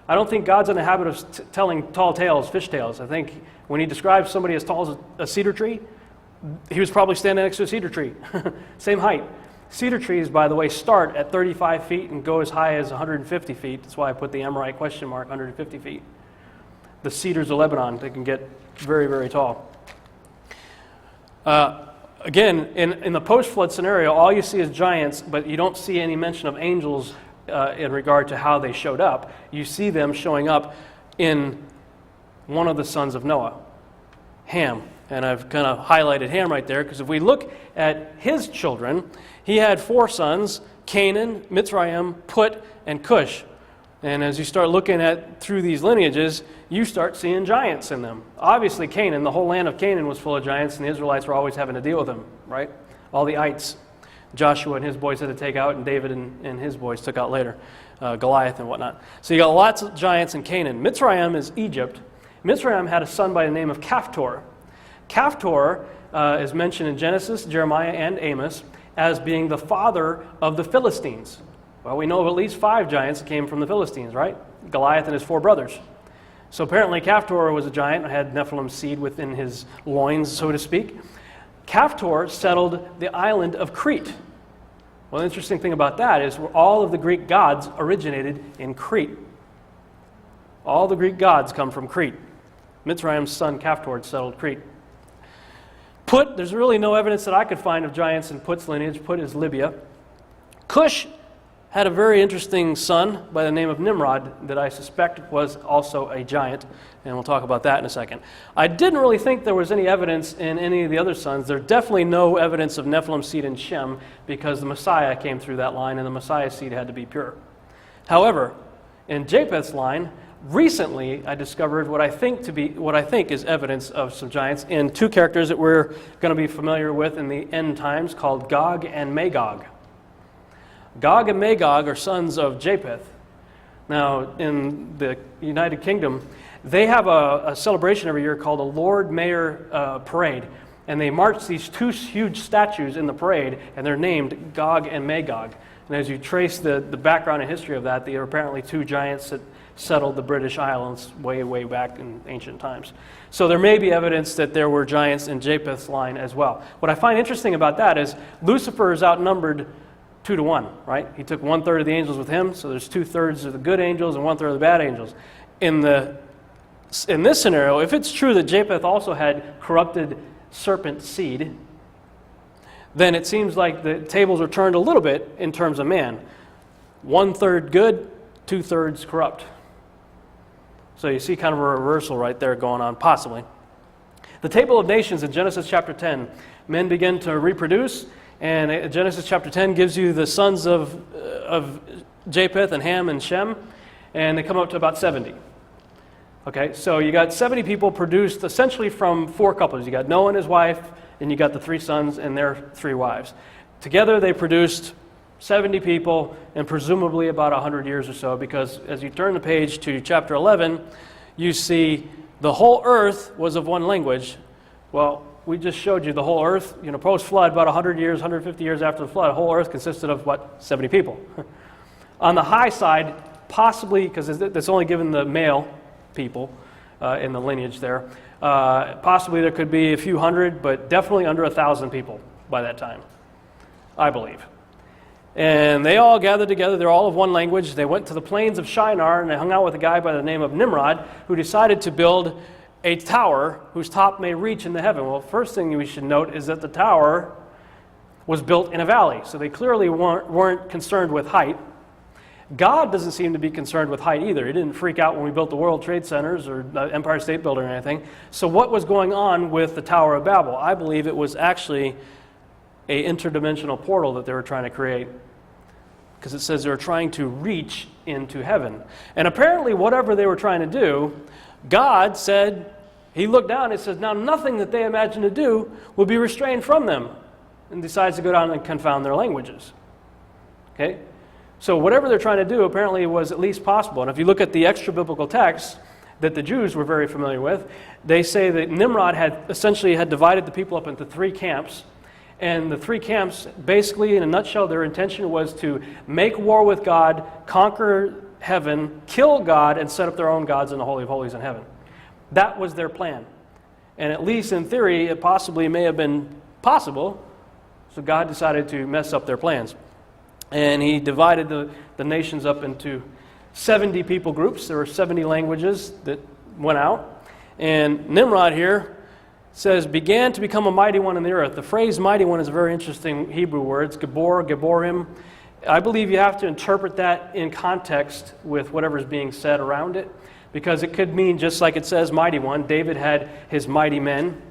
I don't think God's in the habit of telling tall tales, fish tales. I think when he describes somebody as tall as a cedar tree, he was probably standing next to a cedar tree. Same height. Cedar trees, by the way, start at 35 feet and go as high as 150 feet. That's why I put the Amorite question mark, 150 feet. The cedars of Lebanon, they can get very, very tall. Again, in the post-flood scenario, all you see is giants, but you don't see any mention of angels in regard to how they showed up. You see them showing up in one of the sons of Noah, Ham. And I've kind of highlighted Ham right there, because if we look at his children, he had 4 sons, Canaan, Mitzrayim, Put, and Cush. And as you start looking at through these lineages, you start seeing giants in them. Obviously Canaan, the whole land of Canaan was full of giants, and the Israelites were always having to deal with them, right? All the ites. Joshua and his boys had to take out, and David and his boys took out later, Goliath and whatnot. So you got lots of giants in Canaan. Mitzrayim is Egypt. Mitzrayim had a son by the name of Caphtor. Caphtor is mentioned in Genesis, Jeremiah, and Amos as being the father of the Philistines. Well, we know of at least 5 giants that came from the Philistines, right? Goliath and his 4 brothers. So apparently Caphtor was a giant and had Nephilim seed within his loins, so to speak. Caphtor settled the island of Crete. Well, the interesting thing about that is all of the Greek gods originated in Crete. All the Greek gods come from Crete. Mitzrayim's son Caphtor settled Crete. Put, there's really no evidence that I could find of giants in Put's lineage. Put is Libya. Cush had a very interesting son by the name of Nimrod that I suspect was also a giant, and we'll talk about that in a second. I didn't really think there was any evidence in any of the other sons. There's definitely no evidence of Nephilim seed in Shem because the Messiah came through that line, and the Messiah seed had to be pure. However, in Japheth's line, Recently, I discovered what I think is evidence of some giants in two characters that we're going to be familiar with in the end times, called Gog and Magog. Gog and Magog are sons of Japheth. Now, in the United Kingdom, they have a celebration every year called a Lord Mayor Parade, and they march these two huge statues in the parade, and they're named Gog and Magog. And as you trace the background and history of that, they are apparently two giants that settled the British Islands way, way back in ancient times. So there may be evidence that there were giants in Japheth's line as well. What I find interesting about that is Lucifer is outnumbered 2-1, right? He took 1/3 of the angels with him, so there's 2/3 of the good angels and 1/3 of the bad angels. In this scenario, if it's true that Japheth also had corrupted serpent seed, then it seems like the tables are turned a little bit in terms of man. 1/3 good, 2/3 corrupt. So you see kind of a reversal right there going on, possibly. The table of nations in Genesis chapter 10, men begin to reproduce, and Genesis chapter 10 gives you the sons of Japheth and Ham and Shem, and they come up to about 70. Okay, so you got 70 people produced essentially from 4 couples. You got Noah and his wife, and you got the 3 sons and their 3 wives. Together they produced 70 people, and presumably about 100 years or so, because as you turn the page to chapter 11, you see the whole earth was of one language. Well, we just showed you the whole earth, post-flood, about 100 years, 150 years after the flood, the whole earth consisted of, 70 people. On the high side, possibly, because it's only given the male people in the lineage there, possibly there could be a few hundred, but definitely under 1,000 people by that time, I believe. And they all gathered together. They're all of one language. They went to the plains of Shinar, and they hung out with a guy by the name of Nimrod, who decided to build a tower whose top may reach into heaven. Well, first thing we should note is that the tower was built in a valley, so they clearly weren't concerned with height. God doesn't seem to be concerned with height either. He didn't freak out when we built the World Trade Centers or the Empire State Building or anything. So what was going on with the Tower of Babel? I believe it was actually an interdimensional portal that they were trying to create, because it says they were trying to reach into heaven. And apparently whatever they were trying to do, God said, he looked down and says, now nothing that they imagine to do will be restrained from them, and decides to go down and confound their languages. Okay? So whatever they're trying to do apparently was at least possible. And if you look at the extra-biblical texts that the Jews were very familiar with, they say that Nimrod had divided the people up into 3 camps. And the 3 camps, basically, in a nutshell, their intention was to make war with God, conquer heaven, kill God, and set up their own gods in the Holy of Holies in heaven. That was their plan. And at least in theory, it possibly may have been possible. So God decided to mess up their plans. And he divided the nations up into 70 people groups. There were 70 languages that went out. And Nimrod here says, began to become a mighty one in the earth. The phrase mighty one is a very interesting Hebrew word. It's Gabor, Gaborim. I believe you have to interpret that in context with whatever's being said around it, because it could mean, just like it says mighty one, David had his mighty men.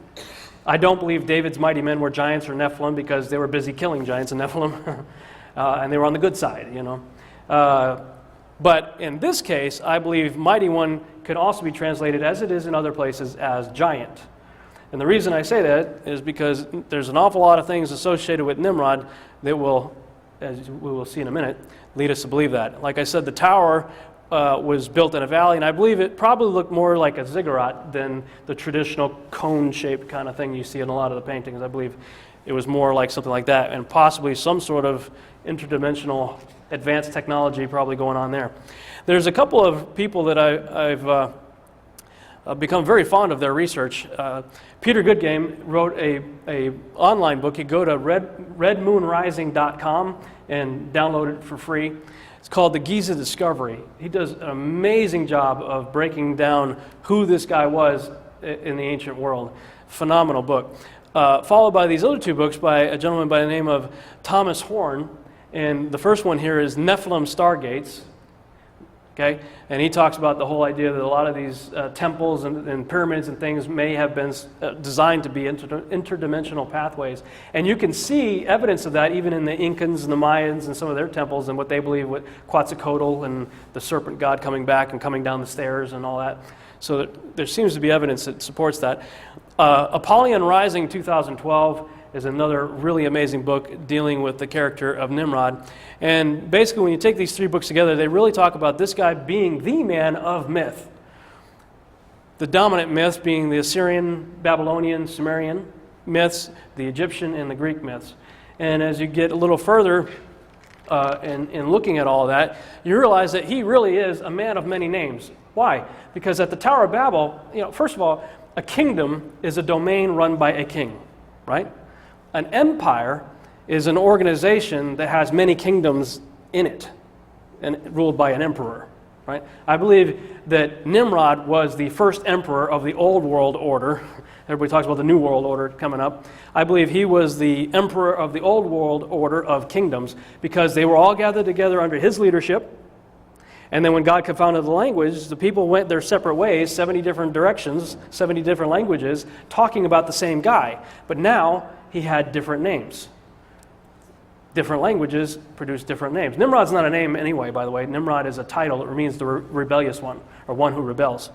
I don't believe David's mighty men were giants or Nephilim, because they were busy killing giants and Nephilim, and they were on the good side, But in this case, I believe mighty one could also be translated, as it is in other places, as giant. And the reason I say that is because there's an awful lot of things associated with Nimrod that will, as we will see in a minute, lead us to believe that. Like I said, the tower was built in a valley, and I believe it probably looked more like a ziggurat than the traditional cone-shaped kind of thing you see in a lot of the paintings. I believe it was more like something like that, and possibly some sort of interdimensional advanced technology probably going on there. There's a couple of people that I've become very fond of their research. Peter Goodgame wrote a online book. You go to redmoonrising.com and download it for free. It's called The Giza Discovery. He does an amazing job of breaking down who this guy was in the ancient world. Phenomenal book. Followed by these other 2 books by a gentleman by the name of Thomas Horn. And the first one here is Nephilim Stargates. Okay? And he talks about the whole idea that a lot of these temples and pyramids and things may have been designed to be interdimensional pathways. And you can see evidence of that even in the Incans and the Mayans and some of their temples and what they believe with Quetzalcoatl and the serpent god coming back and coming down the stairs and all that. So there seems to be evidence that supports that. Apollyon Rising 2012 is another really amazing book dealing with the character of Nimrod. And basically when you take these three books together, they really talk about this guy being the man of myth. The dominant myths being the Assyrian, Babylonian, Sumerian myths, the Egyptian, and the Greek myths. And as you get a little further in looking at all of that, you realize that he really is a man of many names. Why? Because at the Tower of Babel, first of all, a kingdom is a domain run by a king, right? An empire is an organization that has many kingdoms in it and ruled by an emperor, right? I believe that Nimrod was the first emperor of the old world order. Everybody talks about the new world order coming up. I believe he was the emperor of the old world order of kingdoms because they were all gathered together under his leadership. And then when God confounded the language, the people went their separate ways, 70 different directions, 70 different languages, talking about the same guy. But now he had different names. Different languages produce different names. Nimrod's not a name anyway, by the way. Nimrod is a title. It means the rebellious one, or one who rebels.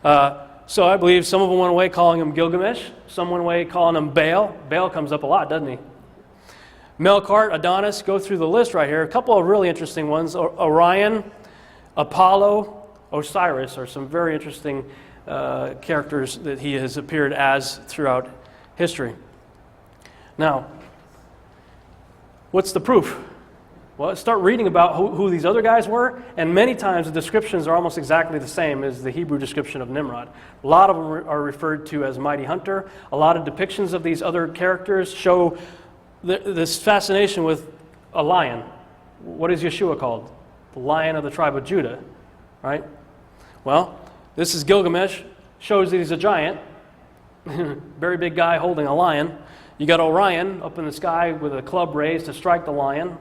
So I believe some of them went away calling him Gilgamesh. Some went away calling him Baal. Baal comes up a lot, doesn't he? Melkart, Adonis, go through the list right here. A couple of really interesting ones. Orion, Apollo, Osiris are some very interesting characters that he has appeared as throughout history. Now, what's the proof? Well, start reading about who these other guys were, and many times the descriptions are almost exactly the same as the Hebrew description of Nimrod. A lot of them are referred to as mighty hunter. A lot of depictions of these other characters show this fascination with a lion. What is Yeshua called? The Lion of the tribe of Judah, right? Well, this is Gilgamesh, shows that he's a giant, very big guy holding a lion. You got Orion up in the sky with a club raised to strike the lion.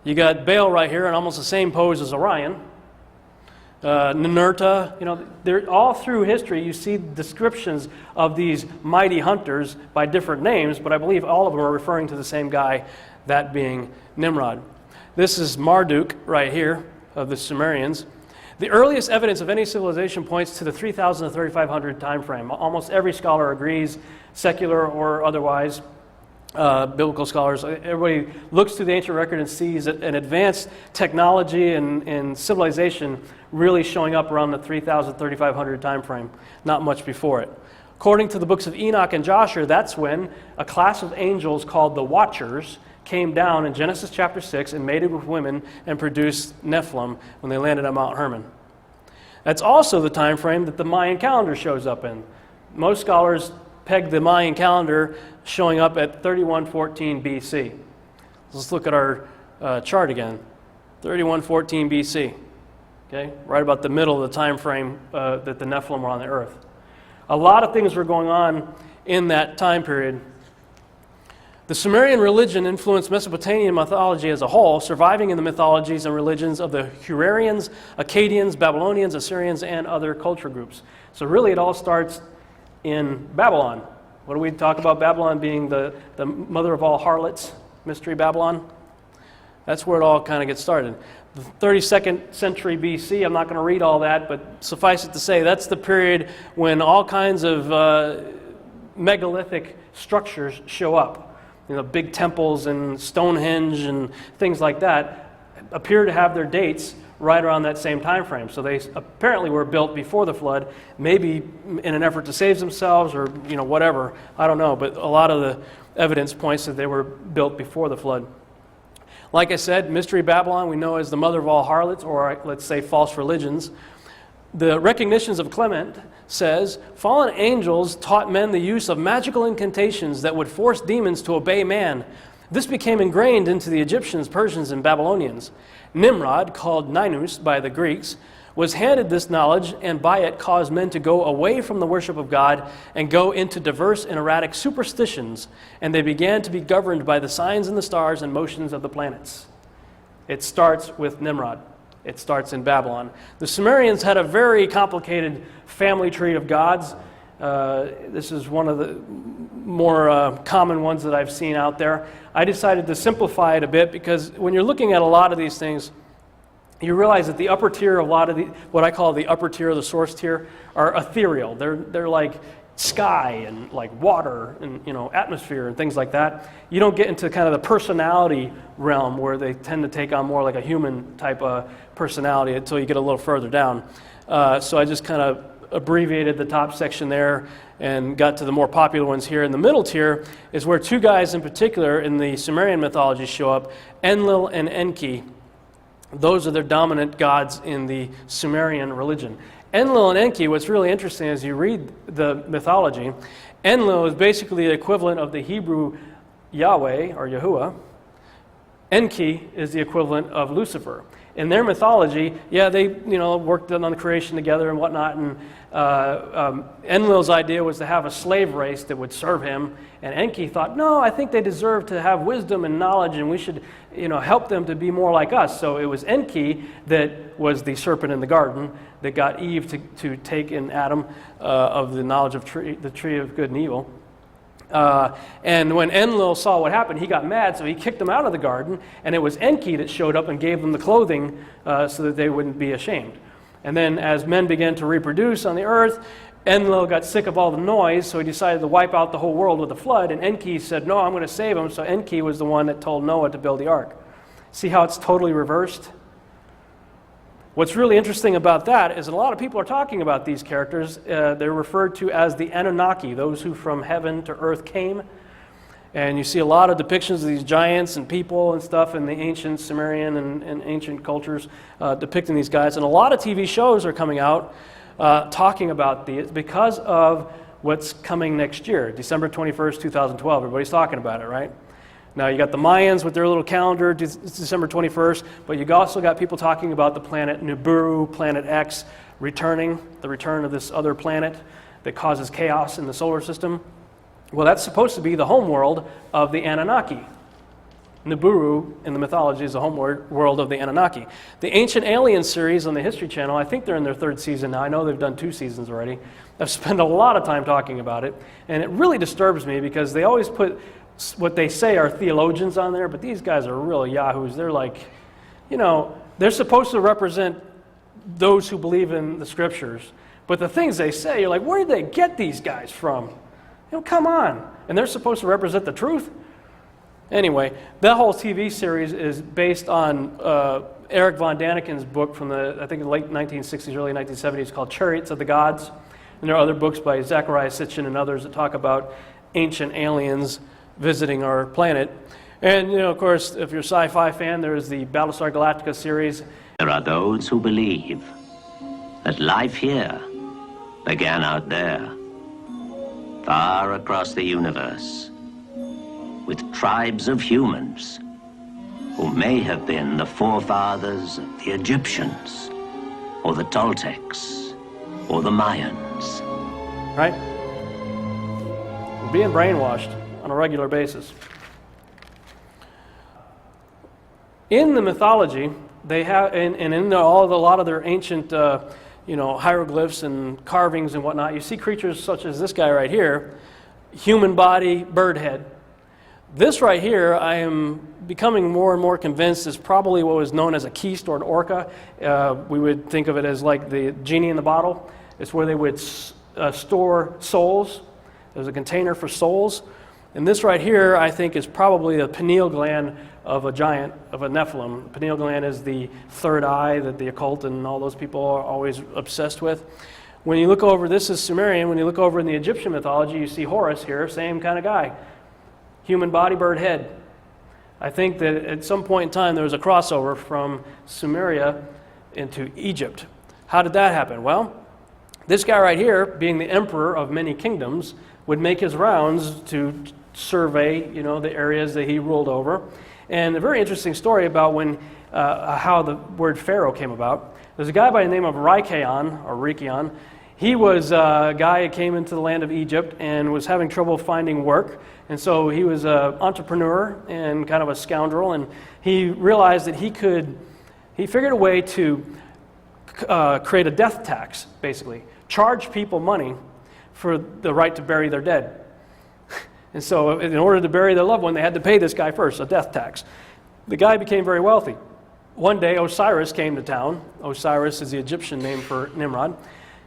You got Baal right here in almost the same pose as Orion. Ninurta, they're all through history you see descriptions of these mighty hunters by different names, but I believe all of them are referring to the same guy, that being Nimrod. This is Marduk right here of the Sumerians. The earliest evidence of any civilization points to the 3000 to 3500 time frame. Almost every scholar agrees, secular or otherwise, biblical scholars. Everybody looks through the ancient record and sees an advanced technology and civilization really showing up around the 3000 3500 time frame, not much before it. According to the books of Enoch and Joshua, that's when a class of angels called the Watchers came down in Genesis chapter 6 and mated with women and produced Nephilim when they landed on Mount Hermon. That's also the time frame that the Mayan calendar shows up in. Most scholars peg the Mayan calendar showing up at 3114 BC. Let's look at our chart again. 3114 BC. Okay, right about the middle of the time frame that the Nephilim were on the earth. A lot of things were going on in that time period. The Sumerian religion influenced Mesopotamian mythology as a whole, surviving in the mythologies and religions of the Hurarians, Akkadians, Babylonians, Assyrians, and other culture groups. So really it all starts in Babylon. What do we talk about Babylon being the mother of all harlots, Mystery Babylon? That's where it all kind of gets started. The 32nd century BC, I'm not going to read all that, but suffice it to say, that's the period when all kinds of megalithic structures show up. Big temples and Stonehenge and things like that appear to have their dates right around that same time frame. So they apparently were built before the flood, maybe in an effort to save themselves or whatever. I don't know, but a lot of the evidence points that they were built before the flood. Like I said, Mystery Babylon we know as the mother of all harlots, or let's say false religions. The Recognitions of Clement says, fallen angels taught men the use of magical incantations that would force demons to obey man. This became ingrained into the Egyptians, Persians, and Babylonians. Nimrod, called Ninus by the Greeks, was handed this knowledge and by it caused men to go away from the worship of God and go into diverse and erratic superstitions, and they began to be governed by the signs in the stars and motions of the planets. It starts with Nimrod. It starts in Babylon. The Sumerians had a very complicated family tree of gods. This is one of the more common ones that I've seen out there. I decided to simplify it a bit because when you're looking at a lot of these things, you realize that the upper tier, a lot of the, what I call the upper tier, the source tier, are ethereal. They're like sky and like water and atmosphere and things like that. You don't get into kind of the personality realm where they tend to take on more like a human type of personality until you get a little further down. So I just kind of abbreviated the top section there and got to the more popular ones here. In the middle tier is where two guys in particular in the Sumerian mythology show up, Enlil and Enki. Those are their dominant gods in the Sumerian religion. Enlil and Enki, what's really interesting as you read the mythology, Enlil is basically the equivalent of the Hebrew Yahweh or Yahuwah. Enki is the equivalent of Lucifer. In their mythology, they worked on the creation together and whatnot, and Enlil's idea was to have a slave race that would serve him, and Enki thought, no, I think they deserve to have wisdom and knowledge, and we should help them to be more like us. So it was Enki that was the serpent in the garden that got Eve to take in Adam of the knowledge of the tree of good and evil. And when Enlil saw what happened, he got mad, so he kicked them out of the garden, and it was Enki that showed up and gave them the clothing so that they wouldn't be ashamed. And then as men began to reproduce on the earth, Enlil got sick of all the noise, so he decided to wipe out the whole world with a flood, and Enki said, no, I'm going to save them, so Enki was the one that told Noah to build the ark. See how it's totally reversed? What's really interesting about that is that a lot of people are talking about these characters. They're referred to as the Anunnaki, those who from heaven to earth came. And you see a lot of depictions of these giants and people and stuff in the ancient Sumerian and ancient cultures depicting these guys. And a lot of TV shows are coming out talking about these because of what's coming next year, December 21st, 2012. Everybody's talking about it, right? Now, you got the Mayans with their little calendar, December 21st, but you also got people talking about the planet Nibiru, Planet X, the return of this other planet that causes chaos in the solar system. Well, that's supposed to be the homeworld of the Anunnaki. Nibiru, in the mythology, is the homeworld of the Anunnaki. The Ancient Aliens series on the History Channel, I think they're in their third season now. I know they've done 2 seasons already. I've spent a lot of time talking about it, and it really disturbs me because they always put what they say are theologians on there, but these guys are real yahoos. They're like, they're supposed to represent those who believe in the scriptures, but the things they say, you're like, where did they get these guys from? Come on. And they're supposed to represent the truth? Anyway, that whole TV series is based on Eric von Daniken's book from I think the late 1960s, early 1970s, called Chariots of the Gods. And there are other books by Zechariah Sitchin and others that talk about ancient aliens visiting our planet. And, of course, if you're a sci-fi fan, there's the Battlestar Galactica series. There are those who believe that life here began out there, far across the universe, with tribes of humans who may have been the forefathers of the Egyptians, or the Toltecs, or the Mayans. Right? We're being brainwashed on a regular basis. In the mythology, they have, and in a lot of their ancient, hieroglyphs and carvings and whatnot, you see creatures such as this guy right here, human body, bird head. This right here, I am becoming more and more convinced is probably what was known as a keist or an orca. We would think of it as like the genie in the bottle. It's where they would store souls. There's a container for souls. And this right here, I think, is probably the pineal gland of a giant, of a Nephilim. The pineal gland is the third eye that the occult and all those people are always obsessed with. When you look over, this is Sumerian, when you look over in the Egyptian mythology, you see Horus here, same kind of guy. Human body, bird head. I think that at some point in time there was a crossover from Sumeria into Egypt. How did that happen? Well, this guy right here, being the emperor of many kingdoms, would make his rounds to survey, the areas that he ruled over. And a very interesting story about how the word Pharaoh came about. There's a guy by the name of Rikeon. He was a guy who came into the land of Egypt and was having trouble finding work. And so he was an entrepreneur and kind of a scoundrel. And he realized that he he figured a way to create a death tax, basically. Charge people money for the right to bury their dead. And so in order to bury their loved one, they had to pay this guy first, a death tax. The guy became very wealthy. One day, Osiris came to town. Osiris is the Egyptian name for Nimrod.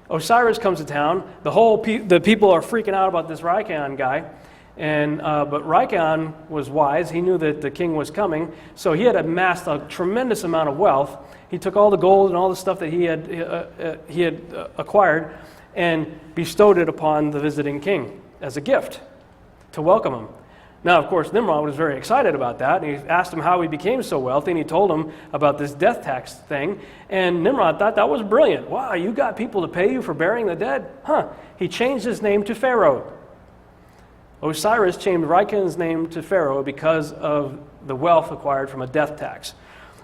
Osiris comes to town. The people are freaking out about this Raikon guy. But Raikon was wise. He knew that the king was coming, so he had amassed a tremendous amount of wealth. He took all the gold and all the stuff that he had acquired and bestowed it upon the visiting king as a gift to welcome him. Now, of course, Nimrod was very excited about that, and he asked him how he became so wealthy, and he told him about this death tax thing, and Nimrod thought that was brilliant. Wow, you got people to pay you for burying the dead? Huh. He changed his name to Pharaoh. Osiris changed Raikon's name to Pharaoh because of the wealth acquired from a death tax.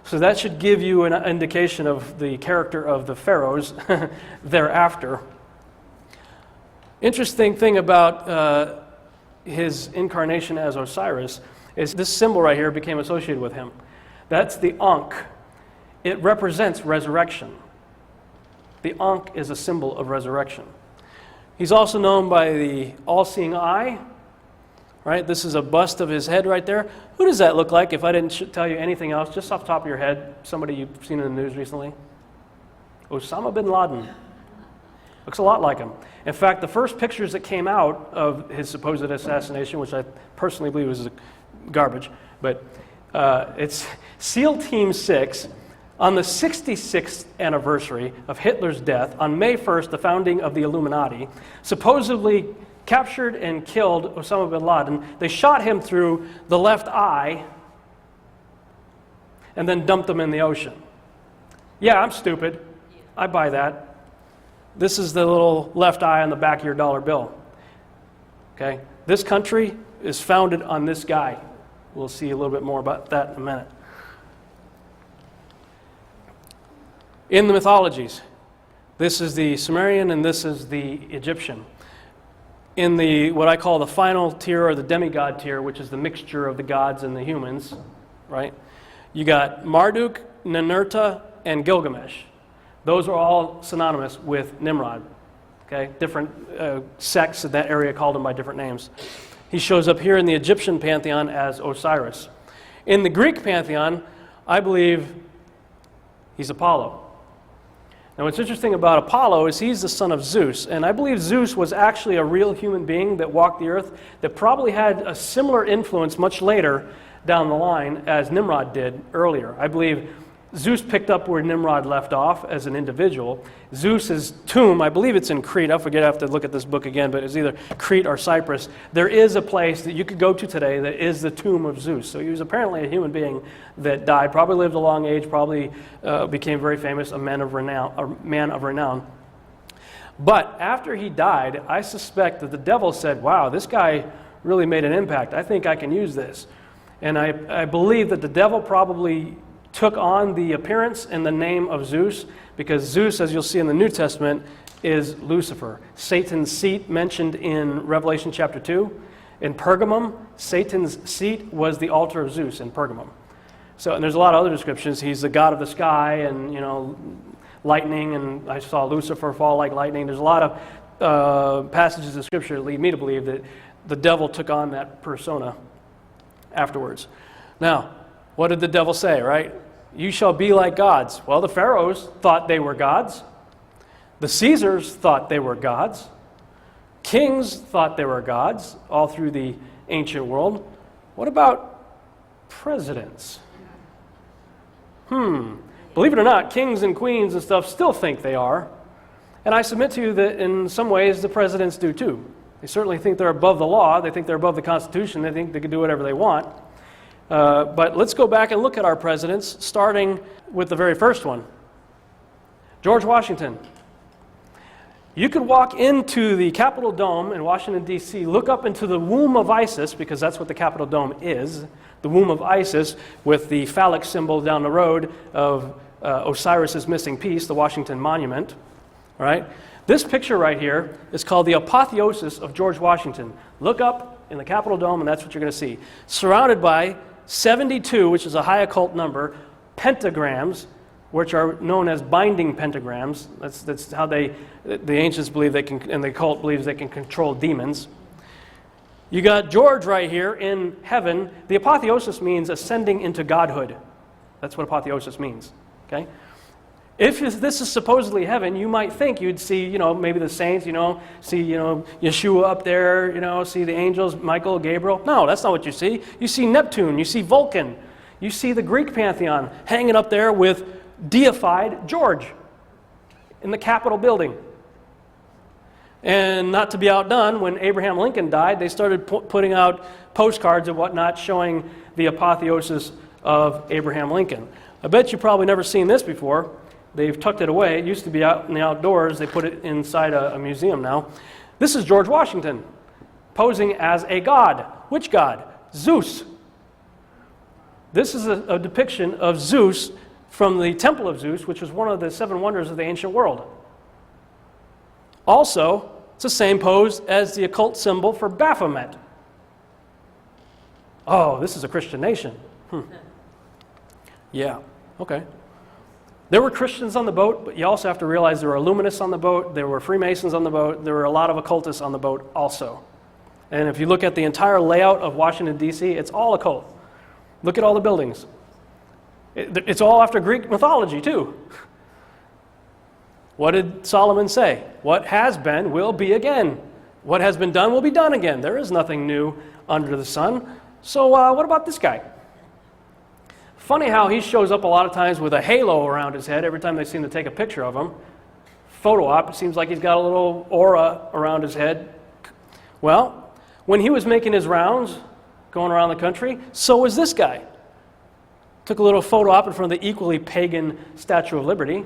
So that should give you an indication of the character of the pharaohs thereafter. Interesting thing about his incarnation as Osiris is this symbol right here became associated with him. That's the Ankh. It represents resurrection. The Ankh is a symbol of resurrection. He's also known by the all-seeing eye. Right? This is a bust of his head right there. Who does that look like if I didn't tell you anything else, just off the top of your head, somebody you've seen in the news recently? Osama bin Laden. Looks a lot like him. In fact, the first pictures that came out of his supposed assassination, which I personally believe was garbage, but it's SEAL Team 6 on the 66th anniversary of Hitler's death, on May 1st, the founding of the Illuminati, supposedly captured and killed Osama bin Laden. They shot him through the left eye and then dumped him in the ocean. Yeah, I'm stupid. I buy that. This is the little left eye on the back of your dollar bill. Okay? This country is founded on this guy. We'll see a little bit more about that in a minute. In the mythologies, this is the Sumerian and this is the Egyptian. In the what I call the final tier or the demigod tier, which is the mixture of the gods and the humans, right? You got Marduk, Ninurta, and Gilgamesh. Those are all synonymous with Nimrod. Okay, different sects in that area called him by different names. He shows up here in the Egyptian pantheon as Osiris. In the Greek pantheon, I believe he's Apollo. Now, what's interesting about Apollo is he's the son of Zeus, and I believe Zeus was actually a real human being that walked the earth that probably had a similar influence much later down the line as Nimrod did earlier. I believe Zeus picked up where Nimrod left off as an individual. Zeus's tomb, I believe it's in Crete. I have to look at this book again, but it's either Crete or Cyprus. There is a place that you could go to today that is the tomb of Zeus. So he was apparently a human being that died, probably lived a long age, probably became very famous, a man of renown. But after he died, I suspect that the devil said, wow, this guy really made an impact. I think I can use this. And I believe that the devil probably took on the appearance and the name of Zeus, because Zeus, as you'll see in the New Testament, is Lucifer. Satan's seat mentioned in Revelation chapter 2. In Pergamum, Satan's seat was the altar of Zeus in Pergamum. So, and there's a lot of other descriptions. He's the god of the sky and, lightning, and I saw Lucifer fall like lightning. There's a lot of passages in Scripture that lead me to believe that the devil took on that persona afterwards. Now, what did the devil say, right? You shall be like gods. Well, the pharaohs thought they were gods. The Caesars thought they were gods. Kings thought they were gods all through the ancient world. What about presidents? Believe it or not, kings and queens and stuff still think they are. And I submit to you that in some ways the presidents do too. They certainly think they're above the law. They think they're above the Constitution. They think they can do whatever they want. But let's go back and look at our presidents, starting with the very first one, George Washington. You could walk into the Capitol Dome in Washington, D.C., look up into the womb of Isis, because that's what the Capitol Dome is, the womb of Isis, with the phallic symbol down the road of Osiris's missing piece, the Washington Monument. All right? This picture right here is called the apotheosis of George Washington. Look up in the Capitol Dome, and that's what you're going to see. Surrounded by 72, which is a high occult number, pentagrams which are known as binding pentagrams. That's how the ancients believe they can, and the cult believes they can control demons. You got George right here in heaven. The apotheosis means ascending into godhood. That's what apotheosis means. Okay? If this is supposedly heaven, you might think you'd see, maybe the saints, see, Yeshua up there, see the angels, Michael, Gabriel. No, that's not what you see. You see Neptune, you see Vulcan, you see the Greek pantheon hanging up there with deified George in the Capitol building. And not to be outdone, when Abraham Lincoln died, they started putting out postcards and whatnot showing the apotheosis of Abraham Lincoln. I bet you've probably never seen this before. They've tucked it away. It used to be out in the outdoors. They put it inside a museum now. This is George Washington posing as a god. Which god? Zeus. This is a depiction of Zeus from the Temple of Zeus, which was one of the 7 wonders of the ancient world. Also, it's the same pose as the occult symbol for Baphomet. Oh, this is a Christian nation. Yeah, okay. There were Christians on the boat, but you also have to realize there were Illuminists on the boat, there were Freemasons on the boat, there were a lot of occultists on the boat also. And if you look at the entire layout of Washington, D.C., it's all occult. Look at all the buildings. It's all after Greek mythology, too. What did Solomon say? What has been will be again. What has been done will be done again. There is nothing new under the sun. So what about this guy? Funny how he shows up a lot of times with a halo around his head every time they seem to take a picture of him. Photo op, it seems like he's got a little aura around his head. Well, when he was making his rounds, going around the country, so was this guy. Took a little photo op in front of the equally pagan Statue of Liberty.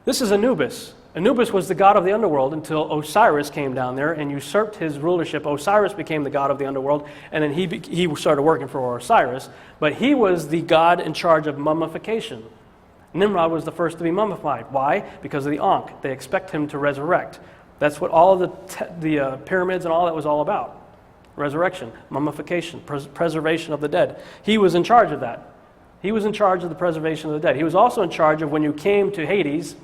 This is Anubis. Anubis was the god of the underworld until Osiris came down there and usurped his rulership. Osiris became the god of the underworld, and then he started working for Osiris. But he was the god in charge of mummification. Nimrod was the first to be mummified. Why? Because of the Ankh. They expect him to resurrect. That's what all of the pyramids and all that was all about. Resurrection, mummification, preservation of the dead. He was in charge of that. He was in charge of the preservation of the dead. He was also in charge of when you came to Hades,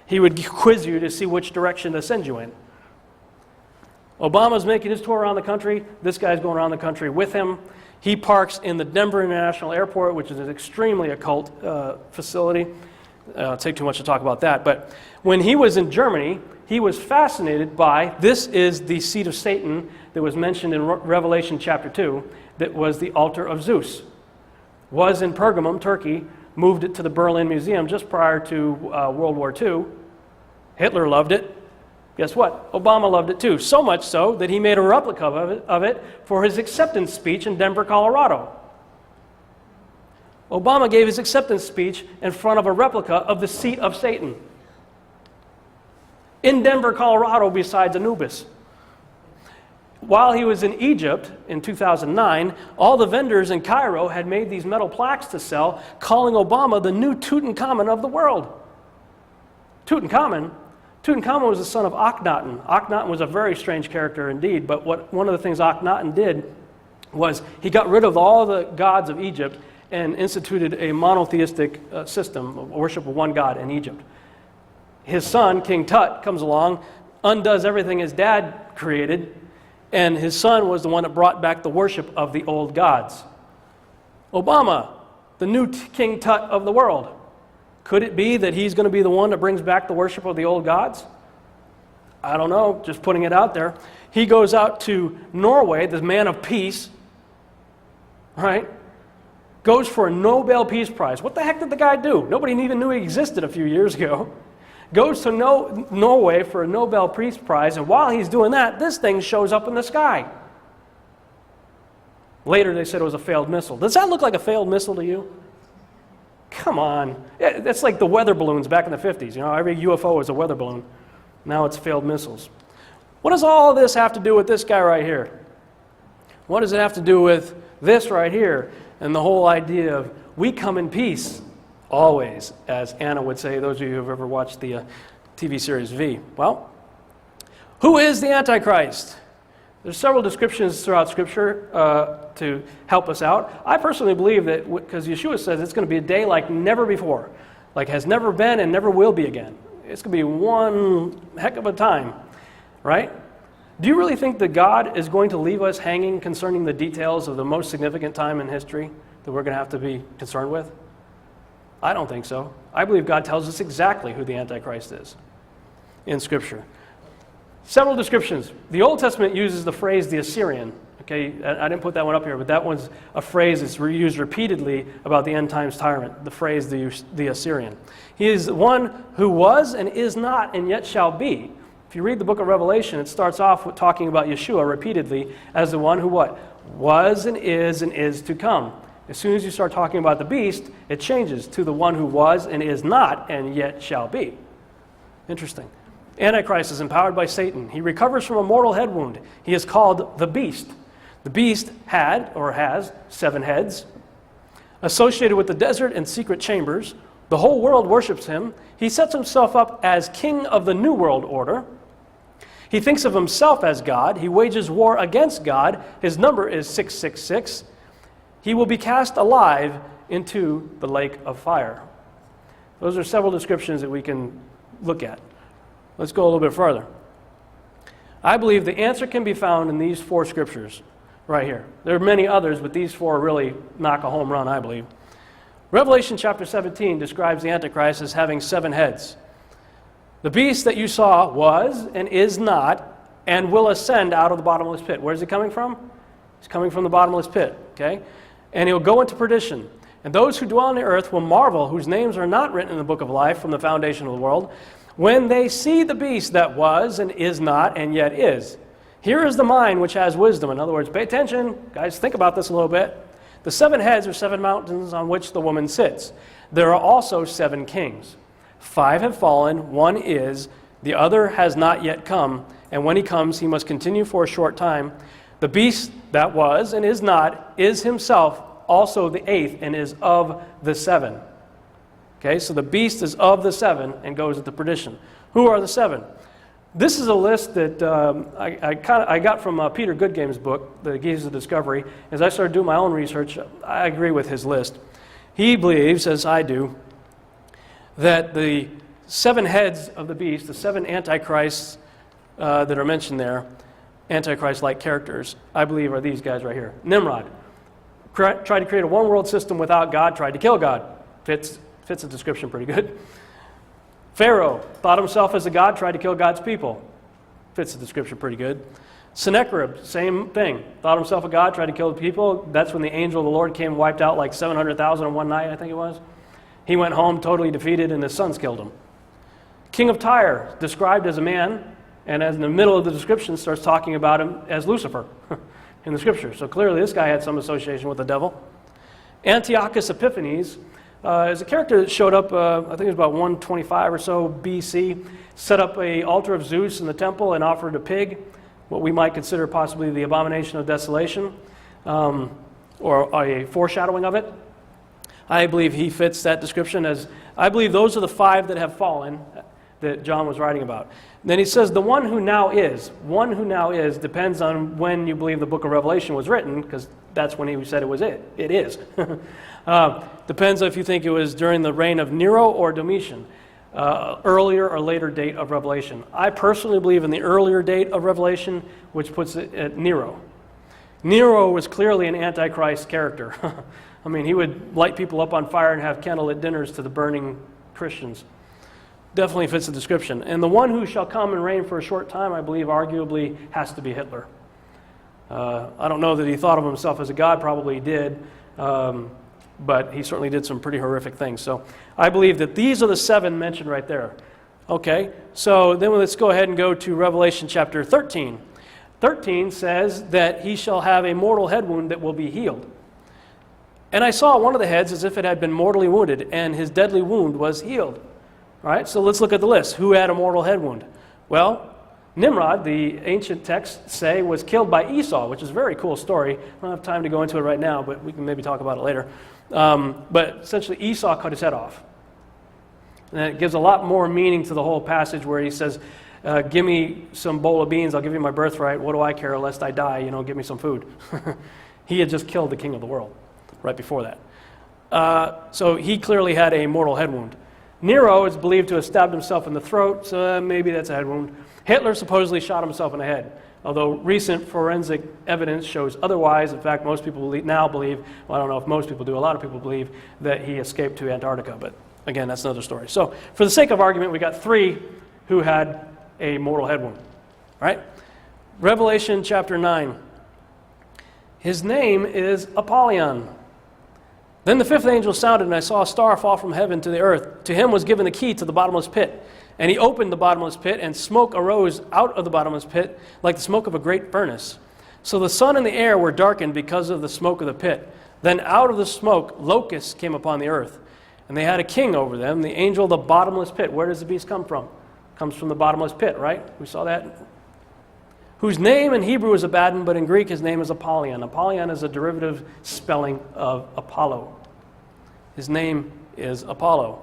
he would quiz you to see which direction to send you in. Obama's making his tour around the country. This guy's going around the country with him. He parks in the Denver International Airport, which is an extremely occult facility. It'll take too much to talk about that. But when he was in Germany, he was fascinated by, this is the seat of Satan that was mentioned in Revelation chapter 2, that was the altar of Zeus. Was in Pergamum, Turkey, moved it to the Berlin Museum just prior to World War II. Hitler loved it. Guess what? Obama loved it too. So much so that he made a replica of it for his acceptance speech in Denver, Colorado. Obama gave his acceptance speech in front of a replica of the seat of Satan in Denver, Colorado, besides Anubis. While he was in Egypt in 2009, all the vendors in Cairo had made these metal plaques to sell, calling Obama the new Tutankhamun of the world. Tutankhamun was the son of Akhenaten. Akhenaten was a very strange character indeed, but one of the things Akhenaten did was he got rid of all the gods of Egypt and instituted a monotheistic system of worship of one god in Egypt. His son, King Tut, comes along, undoes everything his dad created, and his son was the one that brought back the worship of the old gods. Obama, the new King Tut of the world. Could it be that he's going to be the one that brings back the worship of the old gods? I don't know, just putting it out there. He goes out to Norway, the man of peace, right? Goes for a Nobel Peace Prize. What the heck did the guy do? Nobody even knew he existed a few years ago. Goes to Norway for a Nobel Peace Prize, and while he's doing that, this thing shows up in the sky. Later they said it was a failed missile. Does that look like a failed missile to you? Come on. That's like the weather balloons back in the 50s. You know, every UFO is a weather balloon. Now it's failed missiles. What does all this have to do with this guy right here? What does it have to do with this right here and the whole idea of we come in peace? Always, as Anna would say, those of you who have ever watched the TV series V. Well, who is the Antichrist? There's several descriptions throughout Scripture to help us out. I personally believe that, because Yeshua says it's going to be a day like never before, like has never been and never will be again. It's going to be one heck of a time, right? Do you really think that God is going to leave us hanging concerning the details of the most significant time in history that we're going to have to be concerned with? I don't think so. I believe God tells us exactly who the Antichrist is in Scripture. Several descriptions. The Old Testament uses the phrase the Assyrian. Okay, I didn't put that one up here, but that one's a phrase that's used repeatedly about the end times tyrant, the phrase the Assyrian. He is the one who was and is not and yet shall be. If you read the book of Revelation, it starts off with talking about Yeshua repeatedly as the one who what? Was and is to come. As soon as you start talking about the beast, it changes to the one who was and is not and yet shall be. Interesting. Antichrist is empowered by Satan. He recovers from a mortal head wound. He is called the beast. The beast had, or has, 7 heads. Associated with the desert and secret chambers, the whole world worships him. He sets himself up as king of the New World Order. He thinks of himself as God. He wages war against God. His number is 666. He will be cast alive into the lake of fire. Those are several descriptions that we can look at. Let's go a little bit further. I believe the answer can be found in these 4 scriptures right here. There are many others, but these 4 really knock a home run, I believe. Revelation chapter 17 describes the Antichrist as having 7 heads. The beast that you saw was and is not and will ascend out of the bottomless pit. Where is he coming from? He's coming from the bottomless pit, okay? And he'll go into perdition. And those who dwell on the earth will marvel, whose names are not written in the book of life from the foundation of the world, when they see the beast that was and is not and yet is. Here is the mind which has wisdom. In other words, pay attention. Guys, think about this a little bit. The 7 heads are 7 mountains on which the woman sits. There are also 7 kings. 5 have fallen, 1 is, the other has not yet come, and when he comes, he must continue for a short time. The beast that was and is not is himself also the 8th and is of the 7. Okay, so the beast is of the 7 and goes into perdition. Who are the 7? This is a list that I got from Peter Goodgame's book, The Keys of Discovery. As I started doing my own research, I agree with his list. He believes, as I do, that the 7 heads of the beast, the 7 antichrists that are mentioned there, antichrist-like characters, I believe are these guys right here. Nimrod tried to create a one-world system without God, tried to kill God. Fits the description pretty good. Pharaoh thought himself as a god, tried to kill God's people. Fits the description pretty good. Sennacherib, same thing. Thought himself a god, tried to kill the people. That's when the angel of the Lord came and wiped out like 700,000 in one night, I think it was. He went home totally defeated and his sons killed him. King of Tyre, described as a man, and as in the middle of the description starts talking about him as Lucifer in the scripture. So clearly this guy had some association with the devil. Antiochus Epiphanes is a character that showed up, I think it was about 125 or so BC, set up an altar of Zeus in the temple and offered a pig, what we might consider possibly the abomination of desolation, or a foreshadowing of it. I believe he fits that description as, I believe those are the 5 that have fallen that John was writing about. Then he says the one who now is depends on when you believe the book of Revelation was written, because that's when he said it was it. It is. Depends if you think it was during the reign of Nero or Domitian, earlier or later date of Revelation. I personally believe in the earlier date of Revelation, which puts it at Nero. Nero was clearly an antichrist character. I mean, he would light people up on fire and have candlelit dinners to the burning Christians. Definitely fits the description. And the one who shall come and reign for a short time, I believe, arguably has to be Hitler. I don't know that he thought of himself as a god, probably he did, but he certainly did some pretty horrific things. So I believe that these are the 7 mentioned right there. Okay, so then let's go ahead and go to Revelation chapter 13. 13 says that he shall have a mortal head wound that will be healed. And I saw one of the heads as if it had been mortally wounded, and his deadly wound was healed. All right, so let's look at the list. Who had a mortal head wound? Well, Nimrod, the ancient texts say, was killed by Esau, which is a very cool story. I don't have time to go into it right now, but we can maybe talk about it later. But essentially, Esau cut his head off. And it gives a lot more meaning to the whole passage where he says, give me some bowl of beans, I'll give you my birthright. What do I care lest I die? Give me some food. He had just killed the king of the world right before that. So he clearly had a mortal head wound. Nero is believed to have stabbed himself in the throat, so maybe that's a head wound. Hitler supposedly shot himself in the head, although recent forensic evidence shows otherwise. In fact, most people now believe, well, I don't know if most people do, a lot of people believe that he escaped to Antarctica, but again, that's another story. So for the sake of argument, we got 3 who had a mortal head wound. All right? Revelation chapter 9. His name is Apollyon. Then the 5th angel sounded, and I saw a star fall from heaven to the earth. To him was given the key to the bottomless pit. And he opened the bottomless pit, and smoke arose out of the bottomless pit like the smoke of a great furnace. So the sun and the air were darkened because of the smoke of the pit. Then out of the smoke locusts came upon the earth. And they had a king over them, the angel of the bottomless pit. Where does the beast come from? Comes from the bottomless pit, right? We saw that. Whose name in Hebrew is Abaddon, but in Greek his name is Apollyon. Apollyon is a derivative spelling of Apollo. His name is Apollo.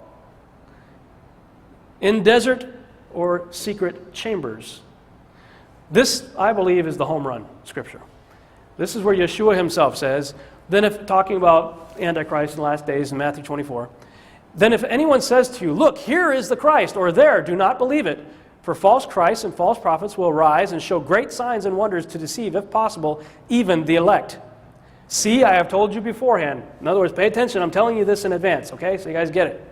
In desert or secret chambers. This, I believe, is the home run scripture. This is where Yeshua himself says, then if talking about Antichrist in the last days in Matthew 24, then if anyone says to you, look, here is the Christ, or there, do not believe it. For false Christs and false prophets will rise and show great signs and wonders to deceive, if possible, even the elect. See, I have told you beforehand. In other words, pay attention. I'm telling you this in advance, okay? So you guys get it.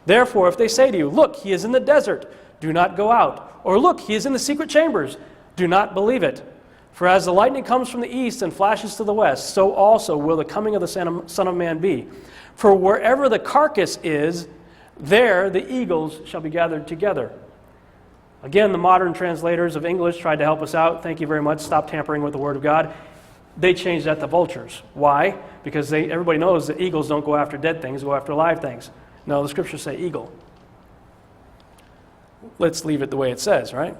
Therefore, if they say to you, look, he is in the desert, do not go out. Or look, he is in the secret chambers, do not believe it. For as the lightning comes from the east and flashes to the west, so also will the coming of the Son of Man be. For wherever the carcass is, there the eagles shall be gathered together. Again, the modern translators of English tried to help us out. Thank you very much. Stop tampering with the Word of God. They changed that to vultures. Why? Because everybody knows that eagles don't go after dead things, go after live things. No, the scriptures say eagle. Let's leave it the way it says, right?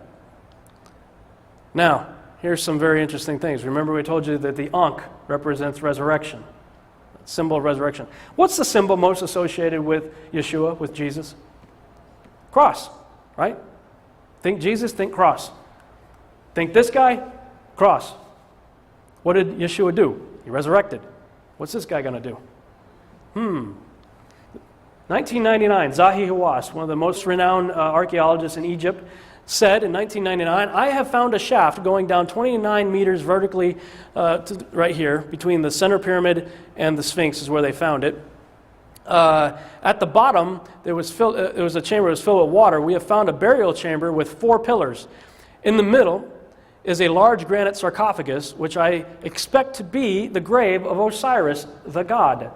Now, here's some very interesting things. Remember we told you that the Ankh represents resurrection. Symbol of resurrection. What's the symbol most associated with Yeshua, with Jesus? Cross, right? Think Jesus, think cross. Think this guy, cross. What did Yeshua do? He resurrected. What's this guy going to do? 1999, Zahi Hawass, one of the most renowned archaeologists in Egypt, said in 1999, I have found a shaft going down 29 meters vertically right here between the center pyramid and the Sphinx is where they found it. At the bottom, there was a chamber that was filled with water. We have found a burial chamber with 4 pillars. In the middle is a large granite sarcophagus, which I expect to be the grave of Osiris, the god.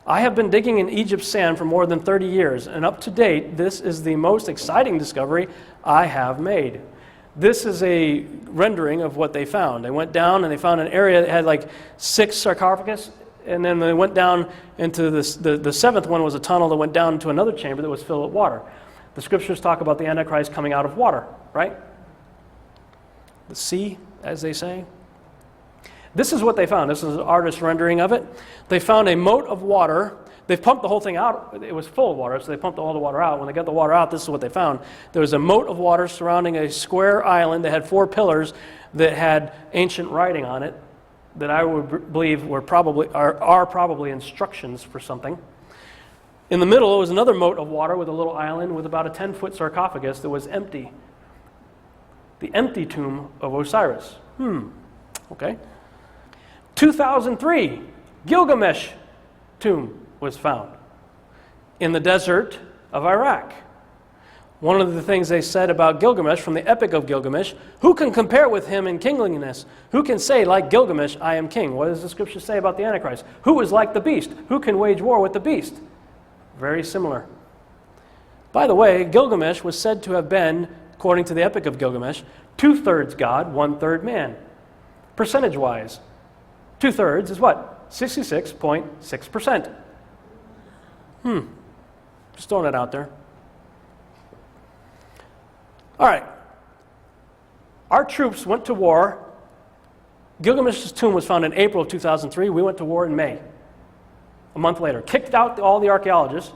I have been digging in Egypt's sand for more than 30 years, and up to date, this is the most exciting discovery I have made. This is a rendering of what they found. They went down and they found an area that had like 6 sarcophagus, and then they went down into this, the 7th one was a tunnel that went down into another chamber that was filled with water. The scriptures talk about the Antichrist coming out of water, right? The sea, as they say. This is what they found. This is an artist's rendering of it. They found a moat of water. They pumped the whole thing out. It was full of water, so they pumped all the water out. When they got the water out, this is what they found. There was a moat of water surrounding a square island that had 4 pillars that had ancient writing on it that I would believe are probably instructions for something. In the middle was another moat of water with a little island with about a 10-foot sarcophagus that was empty. The empty tomb of Osiris. Okay. 2003, Gilgamesh tomb was found in the desert of Iraq. One of the things they said about Gilgamesh from the Epic of Gilgamesh, who can compare with him in kingliness? Who can say, like Gilgamesh, I am king? What does the scripture say about the Antichrist? Who is like the beast? Who can wage war with the beast? Very similar. By the way, Gilgamesh was said to have been, according to the Epic of Gilgamesh, 2/3 God, 1/3 man. Percentage-wise, 2/3 is what? 66.6%. Just throwing it out there. All right. Our troops went to war. Gilgamesh's tomb was found in April of 2003. We went to war in May. A month later. Kicked out all the archaeologists.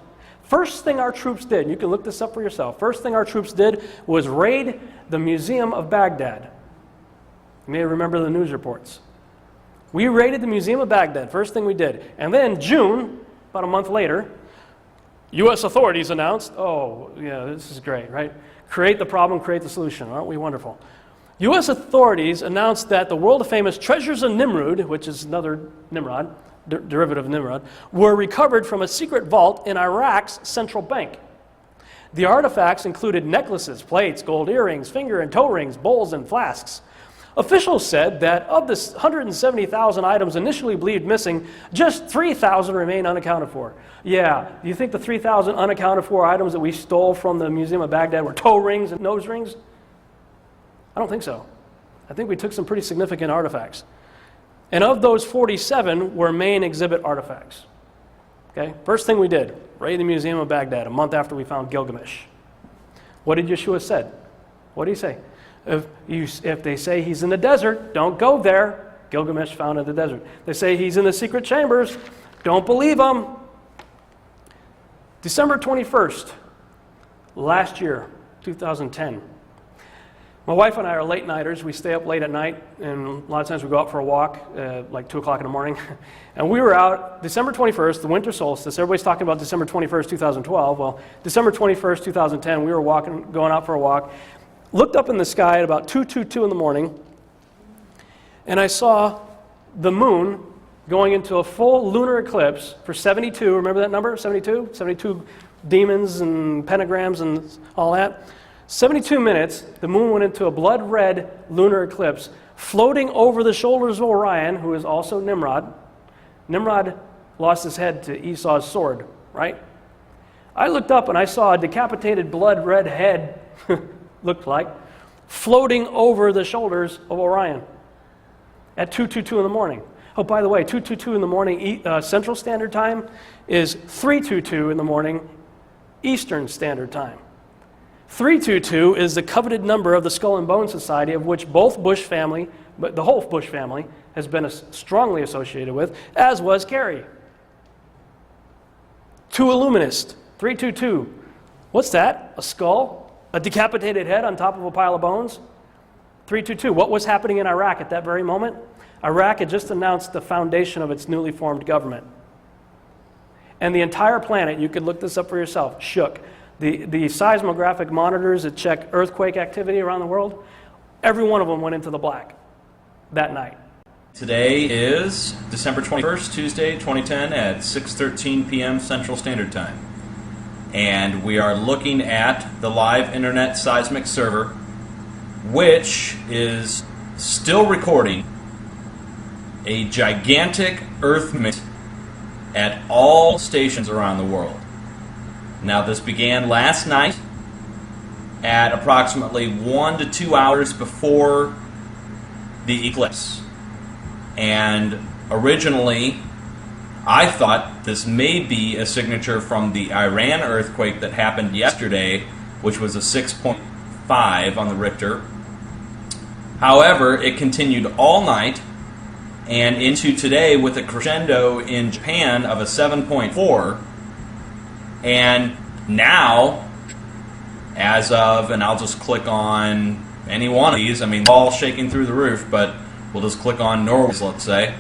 First thing our troops did, you can look this up for yourself, first thing our troops did was raid the Museum of Baghdad. You may remember the news reports. We raided the Museum of Baghdad, first thing we did. And then June, about a month later, U.S. authorities announced, oh, yeah, this is great, right? Create the problem, create the solution. Aren't we wonderful? U.S. authorities announced that the world-famous treasures of Nimrud, which is another Nimrod, derivative of Nimrod, were recovered from a secret vault in Iraq's central bank. The artifacts included necklaces, plates, gold earrings, finger and toe rings, bowls, and flasks. Officials said that of the 170,000 items initially believed missing, just 3,000 remain unaccounted for. Yeah, do you think the 3,000 unaccounted for items that we stole from the Museum of Baghdad were toe rings and nose rings? I don't think so. I think we took some pretty significant artifacts. And of those 47 were main exhibit artifacts. Okay, first thing we did, raid the Museum of Baghdad a month after we found Gilgamesh. What did Yeshua said? What did he say? If they say he's in the desert, don't go there. Gilgamesh found in the desert. They say he's in the secret chambers, don't believe them. December 21st, last year, 2010. My wife and I are late nighters. We stay up late at night, and a lot of times we go out for a walk, like 2 o'clock in the morning. And we were out December 21st, the winter solstice. Everybody's talking about December 21st, 2012. Well, December 21st, 2010, we were going out for a walk. Looked up in the sky at about 2:22 in the morning, and I saw the moon going into a full lunar eclipse for 72. Remember that number? 72? 72 demons and pentagrams and all that. 72 minutes, the moon went into a blood-red lunar eclipse, floating over the shoulders of Orion, who is also Nimrod. Nimrod lost his head to Esau's sword, right? I looked up and I saw a decapitated blood-red head, looked like, floating over the shoulders of Orion at 2:22 in the morning. Oh, by the way, 2:22 in the morning Central Standard Time is 3:22 in the morning Eastern Standard Time. 322 is the coveted number of the Skull and Bone Society, of which both Bush family, but the whole Bush family, has been strongly associated with, as was Kerry. Two Illuminist, 322. What's that? A skull? A decapitated head on top of a pile of bones? 322. What was happening in Iraq at that very moment? Iraq had just announced the foundation of its newly formed government. And the entire planet, you could look this up for yourself, shook. The seismographic monitors that check earthquake activity around the world, every one of them went into the black that night. Today is December 21st, Tuesday, 2010 at 6:13 p.m. Central Standard Time. And we are looking at the live internet seismic server, which is still recording a gigantic earth movement at all stations around the world. Now, this began last night at approximately 1 to 2 hours before the eclipse. And originally, I thought this may be a signature from the Iran earthquake that happened yesterday, which was a 6.5 on the Richter. However, it continued all night and into today with a crescendo in Japan of a 7.4. And now, as of, and I'll just click on any one of these, I mean, all shaking through the roof, but we'll just click on Norway's, let's say.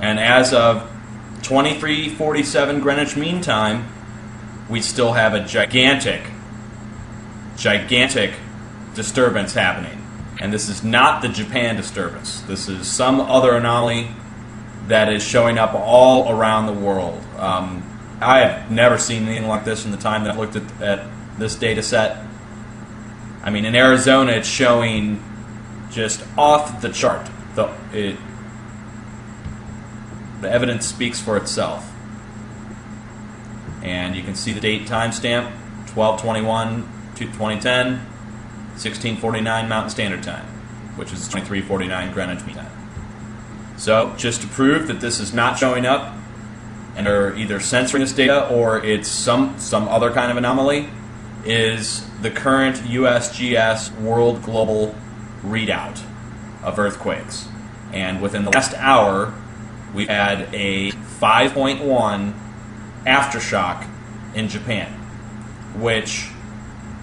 And as of 23:47 Greenwich Mean Time, we still have a gigantic disturbance happening. And this is not the Japan disturbance. This is some other anomaly that is showing up all around the world. I have never seen anything like this in the time that I've looked at this data set. I mean, in Arizona, it's showing just off the chart. The evidence speaks for itself. And you can see the date timestamp, 12/21/2010, 16:49 Mountain Standard Time, which is 23:49 Greenwich Mean Time. So, just to prove that this is not showing up, and are either censoring this data or it's some other kind of anomaly, is the current USGS World Global readout of earthquakes. And within the last hour, we've had a 5.1 aftershock in Japan, which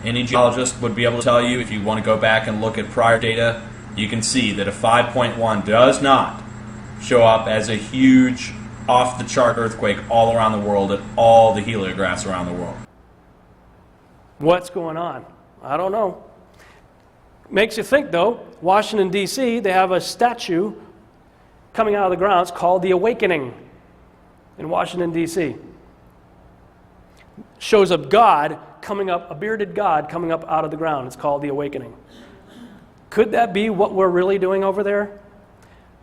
any geologist would be able to tell you. If you want to go back and look at prior data, you can see that a 5.1 does not show up as a huge off-the-chart earthquake all around the world at all the heliographs around the world. What's going on? I don't know. Makes you think, though. Washington, D.C., they have a statue coming out of the ground. It's called the Awakening in Washington, D.C. Shows a God coming up, a bearded God coming up out of the ground. It's called the Awakening. Could that be what we're really doing over there?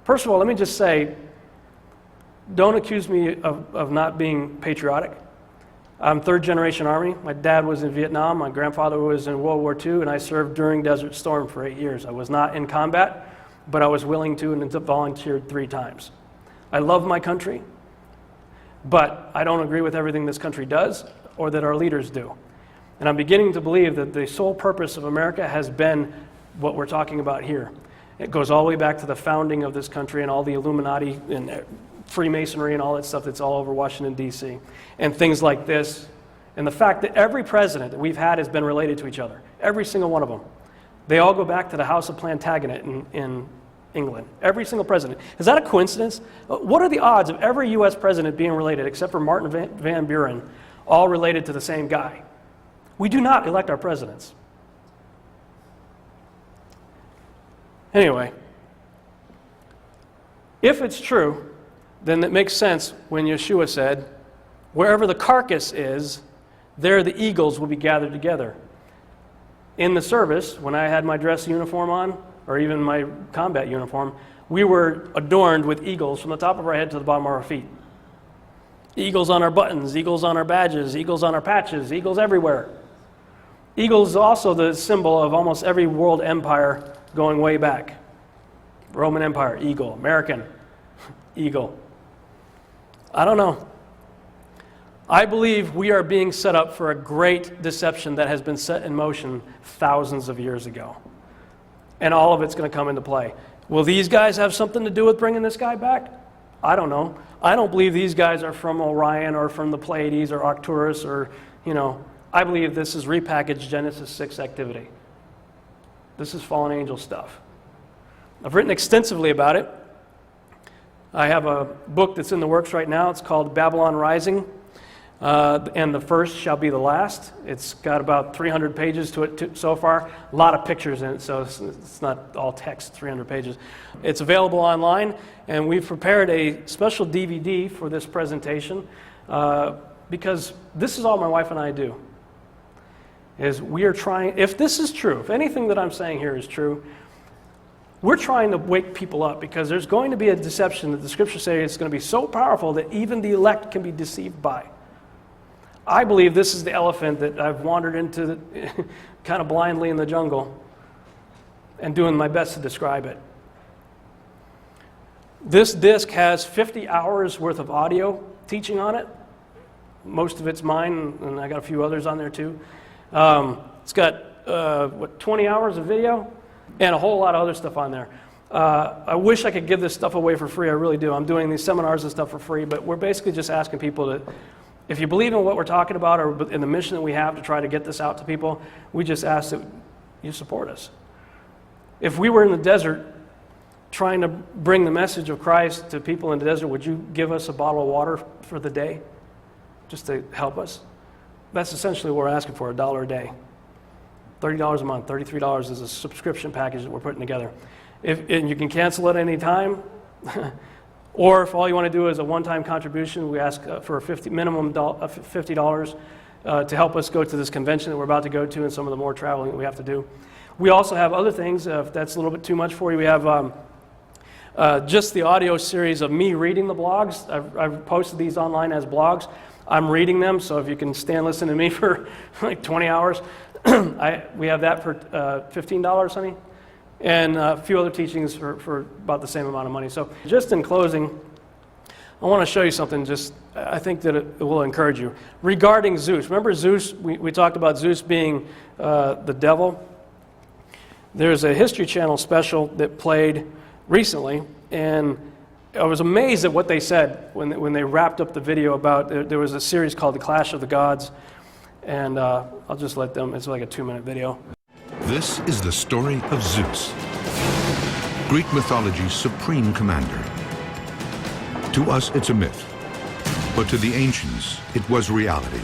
First of all, let me just say, don't accuse me of not being patriotic. I'm third generation Army. My dad was in Vietnam, my grandfather was in World War II, and I served during Desert Storm for 8 years. I was not in combat, but I was willing to and volunteered 3 times. I love my country, but I don't agree with everything this country does or that our leaders do. And I'm beginning to believe that the sole purpose of America has been what we're talking about here. It goes all the way back to the founding of this country and all the Illuminati and Freemasonry and all that stuff that's all over Washington, D.C. And things like this. And the fact that every president that we've had has been related to each other. Every single one of them. They all go back to the House of Plantagenet in England. Every single president. Is that a coincidence? What are the odds of every U.S. president being related, except for Martin Van Buren, all related to the same guy? We do not elect our presidents. Anyway, if it's true, then it makes sense when Yeshua said, wherever the carcass is, there the eagles will be gathered together. In the service, when I had my dress uniform on, or even my combat uniform, we were adorned with eagles from the top of our head to the bottom of our feet. Eagles on our buttons, eagles on our badges, eagles on our patches, eagles everywhere. Eagles is also the symbol of almost every world empire going way back. Roman Empire, eagle. American, eagle. I don't know. I believe we are being set up for a great deception that has been set in motion thousands of years ago. And all of it's going to come into play. Will these guys have something to do with bringing this guy back? I don't know. I don't believe these guys are from Orion or from the Pleiades or Arcturus or, I believe this is repackaged Genesis 6 activity. This is fallen angel stuff. I've written extensively about it. I have a book that's in the works right now. It's called Babylon Rising, and the first shall be the last. It's got about 300 pages to it so far. A lot of pictures in it, so it's not all text, 300 pages. It's available online, and we've prepared a special DVD for this presentation because this is all my wife and I do. We are trying, if this is true, if anything that I'm saying here is true, we're trying to wake people up because there's going to be a deception that the scriptures say it's going to be so powerful that even the elect can be deceived by. I believe this is the elephant that I've wandered into kind of blindly in the jungle and doing my best to describe it. This disc has 50 hours worth of audio teaching on it. Most of it's mine, and I got a few others on there too. It's got 20 hours of video and a whole lot of other stuff on there. I wish I could give this stuff away for free. I really do. I'm doing these seminars and stuff for free, but we're basically just asking people to, if you believe in what we're talking about or in the mission that we have to try to get this out to people, we just ask that you support us. If we were in the desert trying to bring the message of Christ to people in the desert, would you give us a bottle of water for the day just to help us? That's essentially what we're asking for, $1 a day. $30 a month, $33 is a subscription package that we're putting together. And you can cancel at any time, or if all you want to do is a one-time contribution, we ask for a minimum of $50 to help us go to this convention that we're about to go to and some of the more traveling that we have to do. We also have other things, if that's a little bit too much for you. We have just the audio series of me reading the blogs. I've posted these online as blogs. I'm reading them, so if you can stand listening to me for like 20 hours, we have that for $15, honey, and a few other teachings for about the same amount of money. So just in closing, I want to show you something I think that it will encourage you. Regarding Zeus, remember Zeus, we talked about Zeus being the devil. There's a History Channel special that played recently, and I was amazed at what they said when they wrapped up the video about, there was a series called The Clash of the Gods, and I'll just let them, it's like a 2-minute video. This is the story of Zeus, Greek mythology's supreme commander. To us, it's a myth, but to the ancients, it was reality.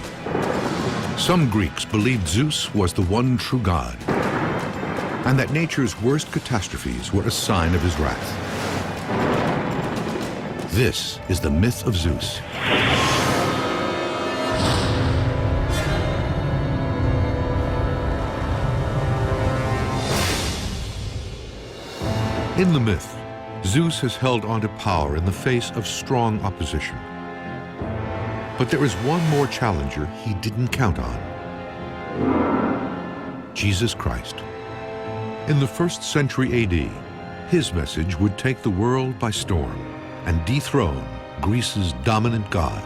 Some Greeks believed Zeus was the one true god, and that nature's worst catastrophes were a sign of his wrath. This is the myth of Zeus. In the myth, Zeus has held on to power in the face of strong opposition. But there is one more challenger he didn't count on: Jesus Christ. In the 1st century AD, his message would take the world by storm and dethrone Greece's dominant god.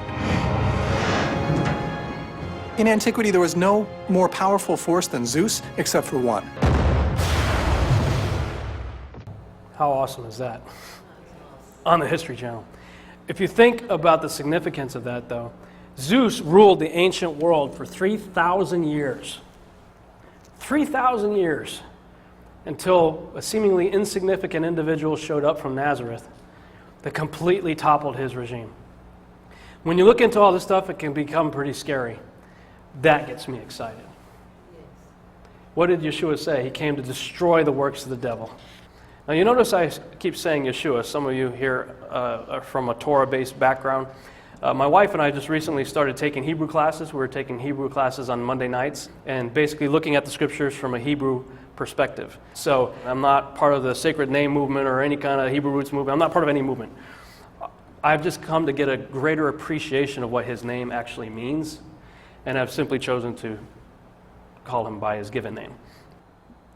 In antiquity, there was no more powerful force than Zeus, except for one. How awesome is that? On the History Channel. If you think about the significance of that, though, Zeus ruled the ancient world for 3,000 years. 3,000 years, until a seemingly insignificant individual showed up from Nazareth that completely toppled his regime. When you look into all this stuff, it can become pretty scary. That gets me excited. What did Yeshua say? He came to destroy the works of the devil. Now you notice I keep saying Yeshua. Some of you here are from a Torah-based background. My wife and I just recently started taking Hebrew classes. We were taking Hebrew classes on Monday nights and basically looking at the scriptures from a Hebrew perspective. So I'm not part of the sacred name movement or any kind of Hebrew roots movement. I'm not part of any movement. I've just come to get a greater appreciation of what his name actually means, and I've simply chosen to call him by his given name.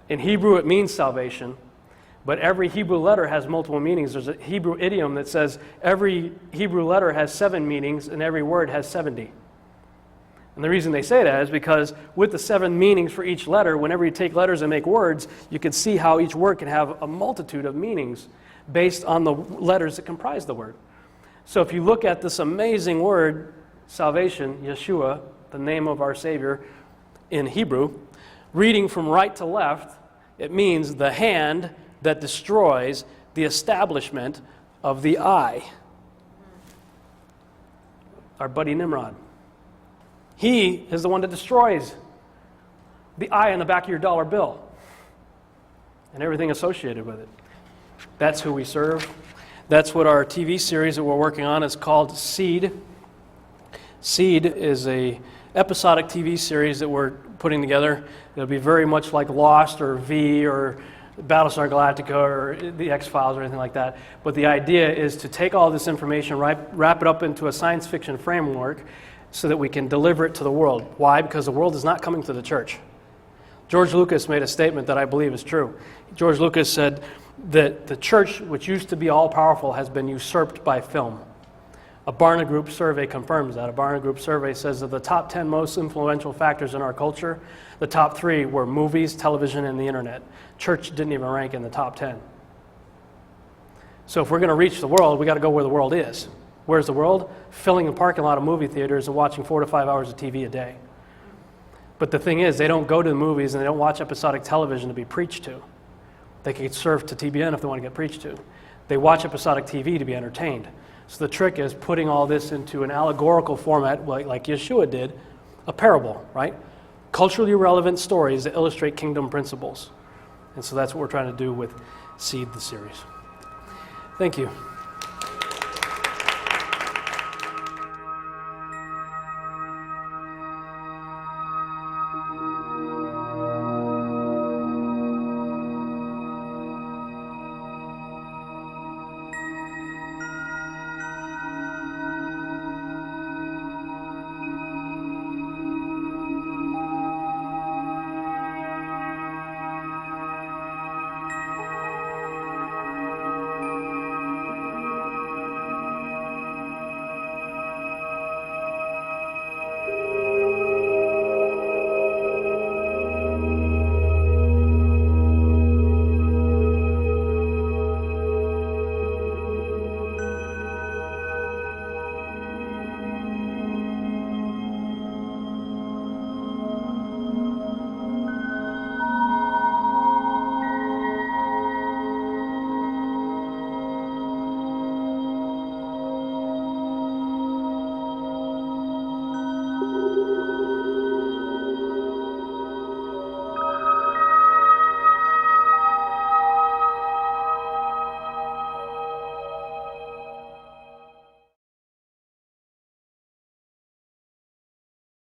In Hebrew, it means salvation, but every Hebrew letter has multiple meanings. There's a Hebrew idiom that says every Hebrew letter has 7 meanings and every word has 70. And the reason they say that is because with the 7 meanings for each letter, whenever you take letters and make words, you can see how each word can have a multitude of meanings based on the letters that comprise the word. So if you look at this amazing word, salvation, Yeshua, the name of our Savior in Hebrew, reading from right to left, it means the hand that destroys the establishment of the eye. Our buddy Nimrod. He is the one that destroys the eye on the back of your dollar bill and everything associated with it. That's who we serve. That's what our TV series that we're working on is called Seed. Seed is a episodic TV series that we're putting together. It'll be very much like Lost or V or Battlestar Galactica or the X-Files or anything like that. But the idea is to take all this information, wrap it up into a science fiction framework so that we can deliver it to the world. Why? Because the world is not coming to the church. George Lucas made a statement that I believe is true. George Lucas said that the church, which used to be all-powerful, has been usurped by film. A Barna Group survey confirms that. A Barna Group survey says that the top 10 most influential factors in our culture, the top 3 were movies, television, and the internet. Church didn't even rank in the top 10. So if we're going to reach the world, we got to go where the world is. Where's the world? Filling a parking lot of movie theaters and watching 4 to 5 hours of TV a day. But the thing is, they don't go to the movies and they don't watch episodic television to be preached to. They can surf to TBN if they want to get preached to. They watch episodic TV to be entertained. So the trick is putting all this into an allegorical format like Yeshua did, a parable, right? Culturally relevant stories that illustrate kingdom principles. And so that's what we're trying to do with Seed, the series. Thank you.